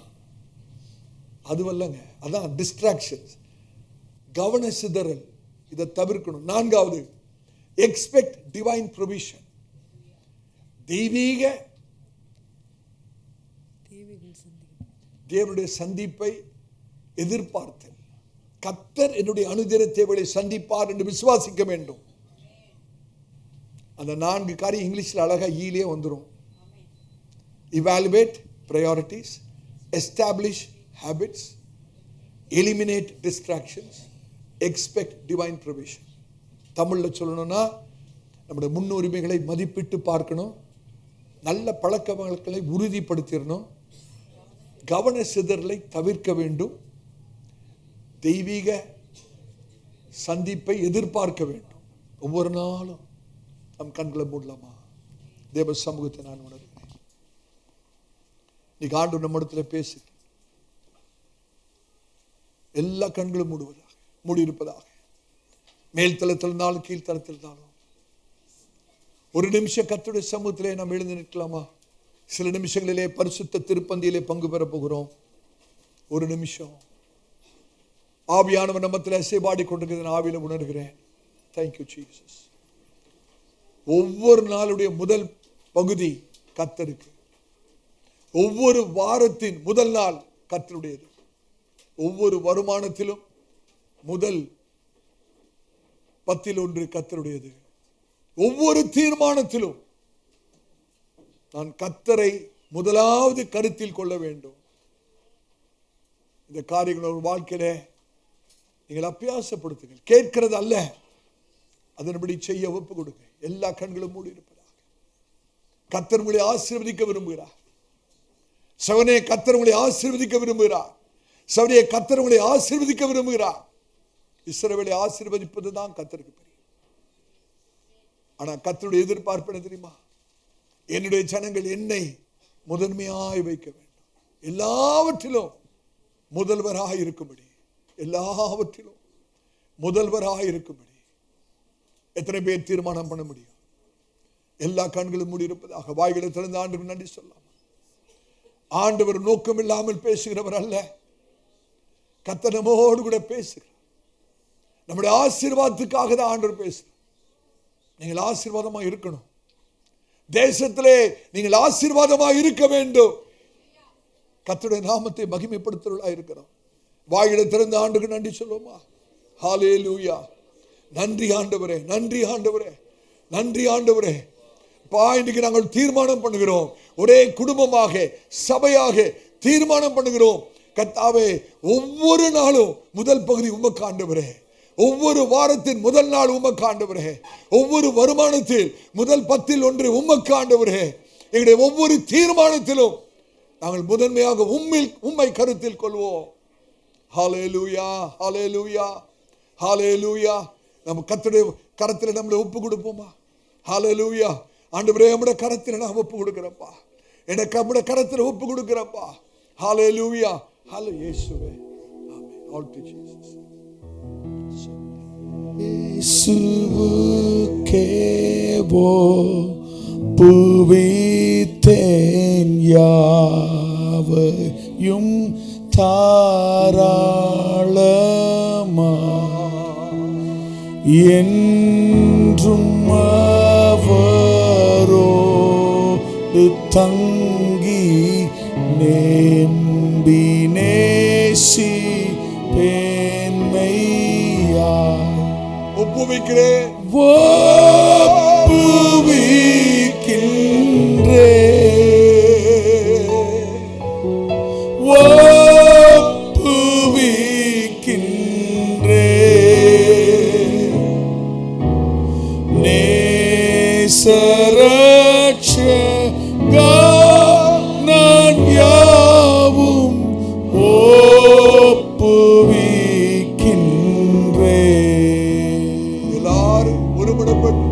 அதுவல்லங்க, அதான் டிஸ்ட்ராக்ஷன்ஸ், கவன சிதறல். இதை தவிர்க்கணும். நான்காவது, எக்ஸ்பெக்ட் டிவைன் ப்ரொவிஷன். தெய்வீக தேவனுடைய சந்திப்பை எதிர்பார்த்தல். கர்த்தர் என்னுடைய அனுதின தேவைகளை சந்திப்பார் என்று விசுவாசிக்க வேண்டும். அந்த 4 காரியம் இங்கிலீஷில் அழகா ஈலே வந்துடும். evaluate priorities, establish habits, eliminate distractions, expect divine provision. தமிழில் சொல்லணும்னா, நம்முடைய முன்னுரிமைகளை மதிப்பிட்டு பார்க்கணும், நல்ல பழக்க வழக்கங்களை உறுதிப்படுத்திடணும், கவன சிதறலை தவிர்க்க வேண்டும், தெய்வீக சந்திப்பை எதிர்பார்க்க வேண்டும். ஒவ்வொரு நாளும் நம் கண்களை மூடலாமா? தேவ சமூகத்தை நான் உணர்கிறேன். இன்னைக்கு ஆண்டவர் நம்மிடத்தில் பேசு. எல்லா கண்களும் மூடியிருப்பதாக. மேல் தளத்தில் இருந்தாலும் கீழ்த்தளத்தில் இருந்தாலும் ஒரு நிமிஷம் கர்த்தருடைய சமூகத்திலே நாம் எழுந்து நிற்கலாமா? சில நிமிஷங்களிலே பரிசுத்த திருப்பந்தியிலே பங்கு பெற போகிறோம். ஒரு நிமிஷம் ஆவியானவர் நம்மத்தில் அசைபாடி கொண்டிருக்கிறது ஆவியில உணர்கிறேன். Thank you Jesus. ஒவ்வொரு நாளுடைய முதல் பகுதி கர்த்தருக்கு. ஒவ்வொரு வாரத்தின் முதல் நாள் கர்த்தருடையது. ஒவ்வொரு வருமானத்திலும் முதல் 10% கர்த்தருடையது. ஒவ்வொரு தீர்மானத்திலும் நான் கர்த்தரை முதலாவது கருத்தில் கொள்ள வேண்டும். இந்த காரியங்கள் ஒரு வாழ்க்கையில நீங்கள் அபியாசப்படுத்துங்கள். கேட்கிறது அல்ல, அதன்படி செய்ய ஒப்பு கொடுங்க. எல்லா கண்களும் மூடி இருப்பதாக. கர்த்தர் உங்களை ஆசீர்வதிக்க விரும்புகிறார். சவனே, கர்த்தர் உங்களை ஆசீர்வதிக்க விரும்புகிறார். சவனே, கர்த்தர் உங்களை ஆசீர்வதிக்க விரும்புகிறார். இஸ்ரவேலை ஆசீர்வதிப்பது தான் கர்த்தருக்கு தெரியும். ஆனா கர்த்தருடைய எதிர்பார்ப்பு என்ன தெரியுமா? என்னுடைய ஜனங்கள் என்னை முதன்மையாய் வைக்க வேண்டும். எல்லாவற்றிலும் முதல்வராக இருக்கும்படி, எல்லாவற்றிலும் முதல்வராக இருக்கும்படி எத்தனை பேர் தீர்மானம் பண்ண முடியும்? எல்லா கண்களும் மூடி இருப்பதாக. வாய்களை திறந்த ஆண்டவர் நன்றி சொல்லலாம். ஆண்டவர் நோக்கம் இல்லாமல் பேசுகிறவர் அல்ல. கர்த்தர் நம்மோடு கூட பேசுகிறார். நம்முடைய ஆசீர்வாதத்துக்காக தான் ஆண்டவர் பேசுகிறார். நீங்கள் ஆசீர்வாதமாக இருக்கணும். தேசத்திலே நீங்கள் ஆசீர்வாதமாக இருக்க வேண்டும். கர்த்தருடைய நாமத்தை மகிமைப்படுத்துவதாக இருக்கிறோம். வாயிலை திறந்த ஆண்டுக்கு நன்றி சொல்லுவோமா? ஹல்லேலூயா. நன்றி ஆண்டவரே, நன்றி ஆண்டவரே, நன்றி ஆண்டவரே. இன்னைக்கு நாங்கள் தீர்மானம் பண்ணுகிறோம், ஒரே குடும்பமாக சபையாக தீர்மானம் பண்ணுகிறோம். கர்த்தாவே, ஒவ்வொரு நாளும் முதல் பகுதி உமக்கு ஆண்டவரே. ஒவ்வொரு வாரத்தின் முதல் நாள் உமக்கு ஆண்டவரே. ஒவ்வொரு வருமானத்தில் முதல் 10% உமக்கு ஆண்டவரே. எங்களுடைய ஒவ்வொரு தீர்மானத்திலும் நாங்கள் முதன்மையாக உம்மை கருத்தில் கொள்வோம். ஹல்லேலூயா, ஹல்லேலூயா, ஹல்லேலூயா. நம்ம கர்த்தருடைய கரத்தில் நம்மளை ஒப்பு கொடுப்போமா? ஹல்லேலூயா. ஆண்டவரே, நம்முடைய கரத்தில் நான் ஒப்பு கொடுக்கிறப்பா. எனக்கு நம்முடைய கரத்தில் ஒப்பு கொடுக்கிறப்பா. Hallelujah, hallelujah. இயேசுவே, ஆமென். All to Jesus. இயேசுவுக்கேவோ புவித்தேன் யாவையும் தாராளமா என்றும் அவரோடு தங்கி நம்பி நேசி பேன்மையா ஒப்புவிக்கிறேன் நேசரட்சகா நான் யாவும் ஒப்புவிக்கின்றேன். எல்லாரும் ஒருமனப்பட்டு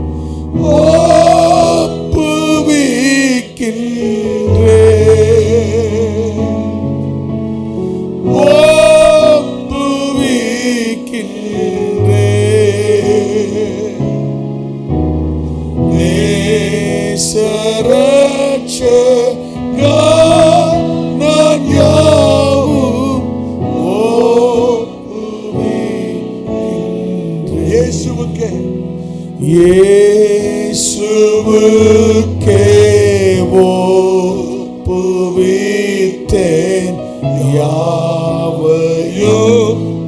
இயேசுவுக்கே ஒப்புவித்தேன் யாவையும்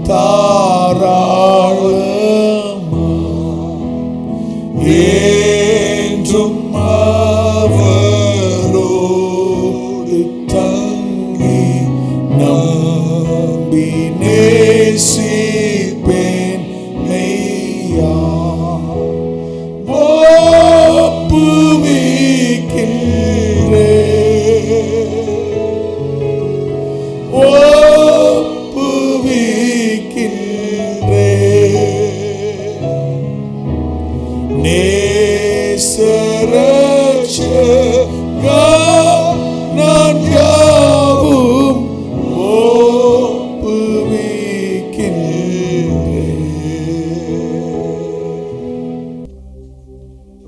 தாராளமா என்றும் அவரோடு தங்கி நம்பி நேசிப்பேன் மெய்யா நேசரட்சகா நான் யாவும்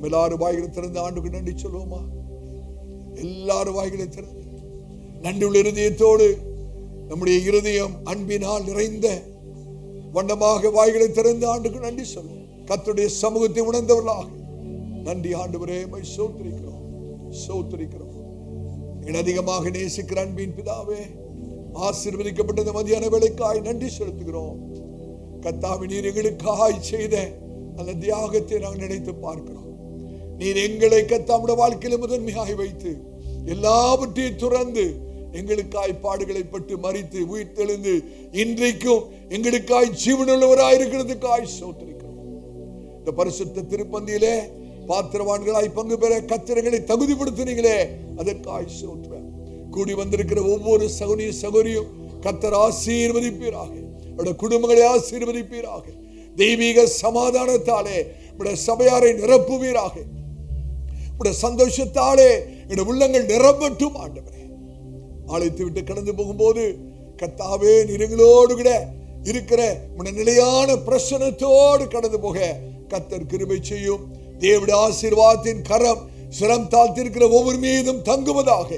எல்லாரும் வாய்களை திறந்து ஆண்டுக்கு நன்றி சொல்லுவோமா? எல்லாரும் வாய்களை திறந்து நன்றி உள்ள இருதயத்தோடு நம்முடைய இருதயம் அன்பினால் நிறைந்த வண்ணமாக வாய்களை திறந்து ஆண்டுக்கு நன்றி சொல்லுவோம். கர்த்தருடைய சமூகத்தை உணர்ந்தவர்களாக நன்றி ஆண்டவரே, சோத்திரிக்கிறோம் சோத்திரிக்கிறோம். எங்களை அதிகமாக நேசிக்கிற அன்பின் பிதாவே, ஆசீர்வதிக்கப்பட்ட மதியான வேளைக்காய் நன்றி செலுத்துகிறோம். கர்த்தாவே, நீர் எங்களுக்காய் செய்த அந்த தியாகத்தை நாங்கள் நினைத்து பார்க்கிறோம். நீர் எங்களை கர்த்தாவுடைய வாழ்க்கையில முதன்மையாய் வைத்து எல்லாவற்றையும் துறந்து எங்களுக்காய் பாடுகளை பட்டு மரித்து உயிர் தெழுந்து இன்றைக்கும் எங்களுக்காய் ஜீவனுள்ளவராயிருக்கிறதுக்காய் சோத்திரிக்கிறோம். இந்த பரிசுத்த திருப்பந்தியிலே பாத்திரவான்களாய் பங்கு பெற கர்த்தரை தகுதிப்படுத்தினீங்களே, அதற்காய் சோத்திரம். கூடி வந்திருக்கிற ஒவ்வொரு சகோதரி சகோதரியும் கர்த்தர் ஆசீர்வதிப்பீராக, அவருடைய குடும்பங்களை ஆசீர்வதிப்பீராக. தெய்வீக சமாதானத்தாலே நம்முடைய சபையாரை நிரப்புவீராக. நம்முடைய சந்தோஷத்தாலே என்னுடைய உள்ளங்கள் நிரம்பட்டும் ஆண்டவரே. அழைத்து விட்டு கடந்து போகும்போது கர்த்தாவே, நீர் எங்களோடு கூட இருக்கிற நிலையான பிரசன்னத்தோடு கடந்து போக கர்த்தர் கிருபை செய்யும். தேவனுடைய ஆசீர்வாதத்தின் கரம் சிரம் தாழ்த்திருக்கிற ஒவ்வொரு மீதும் தங்குவதாக.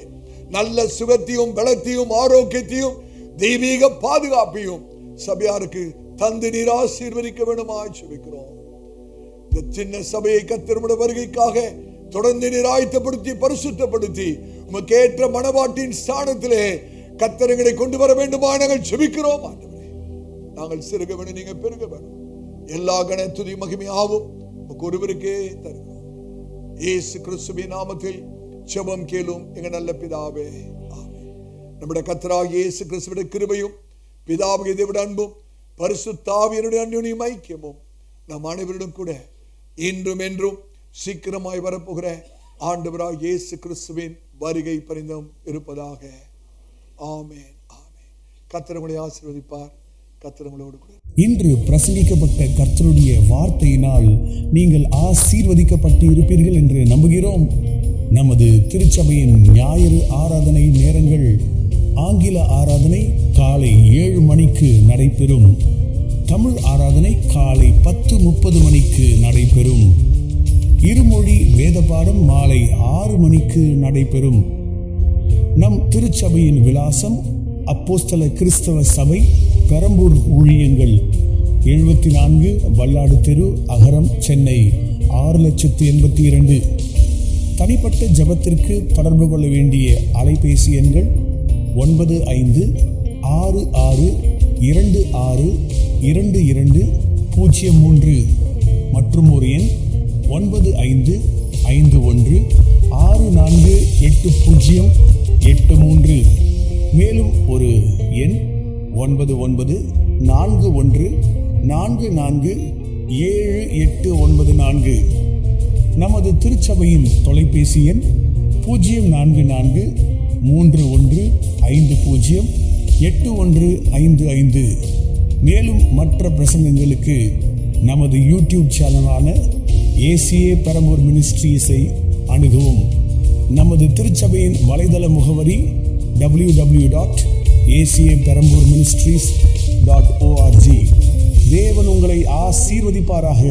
நல்ல சுகத்தையும் பலத்தையும் ஆரோக்கியத்தையும் தெய்வீக பாதுகாப்பையும் சபையாருக்கு தந்து நீர் ஆசீர்வதிக்க வேண்டுமாய் ஜெபிக்கிறோம். இந்த சின்ன சபையை கர்த்தருடைய வருகைக்காக தொடர்ந்து நீர் ஆயத்தப்படுத்தி பரிசுத்தப்படுத்தி உமக்கு ஏற்ற மனவாட்டின் ஸ்தானத்திலே கர்த்தரை கொண்டு வர வேண்டுமா நாங்கள் ஜெபிக்கிறோம். ஆண்டவரே, நாங்கள் சிறுக வேணும், நீங்க பெருக வேணும். எல்லா கன துதி மகிமையாவும் ஒருவருக்கே தருகிறோம். இயேசு கிறிஸ்துவின் நாமத்தில் ஜெபம் கேளும் எங்கள் நல்ல பிதாவே, ஆமென். நம்முடைய கர்த்தராகிய இயேசு கிறிஸ்துவின் கிருபையும் பிதாவுடைய தேவனுடைய அன்பும் பரிசுத்த ஆவியினுடைய அன்யோன்ய ஐக்கியமும் நம் அனைவரிடம் கூட இன்றும் என்றும் சீக்கிரமாய் வரப்போகிற ஆண்டவராகிய இயேசு கிறிஸ்துவின் வருகை பரிந்தும் இருப்பதாக. ஆமென், ஆமென். கர்த்தர் உங்களை ஆசீர்வதிப்பார். கர்த்தர் உங்களோடு கூட. இன்று பிரசங்கிக்கப்பட்ட கர்த்தருடைய வார்த்தையினால் நீங்கள் ஆசீர்வதிக்கப்பட்டு இருப்பீர்கள் என்று நம்புகிறோம். நமது திருச்சபையின் ஞாயிறு ஆராதனை நேரங்கள்: ஆங்கில ஆராதனை காலை 7 மணிக்கு நடைபெறும். தமிழ் ஆராதனை காலை 10:30 மணிக்கு நடைபெறும். இருமொழி வேத பாடம் மாலை 6 மணிக்கு நடைபெறும். நம் திருச்சபையின் விலாசம் அப்போஸ்தல கிறிஸ்தவ சபை பெரம்பூர் ஊழியங்கள் 74 வல்லாடு தெரு, அகரம், சென்னை 6,82,000. தனிப்பட்ட ஜெபத்திற்கு தொடர்பு கொள்ள வேண்டிய அலைபேசி எண்கள் 9566262203 மற்றும் ஒரு எண் 9551648083. மேலும் ஒரு எண் 9941447894. நமது திருச்சபையின் தொலைபேசி எண் 04431508155. மேலும் மற்ற பிரசங்கங்களுக்கு நமது யூடியூப் சேனலான ஏசிஏ பெரம்பூர் மினிஸ்ட்ரீஸை அணுகவும். நமது திருச்சபையின் வலைதள முகவரி www.acaperambourministries.org. தேவன் உங்களை ஆசீர்வதிப்பாராக.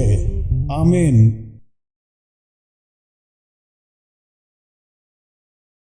ஆமென்.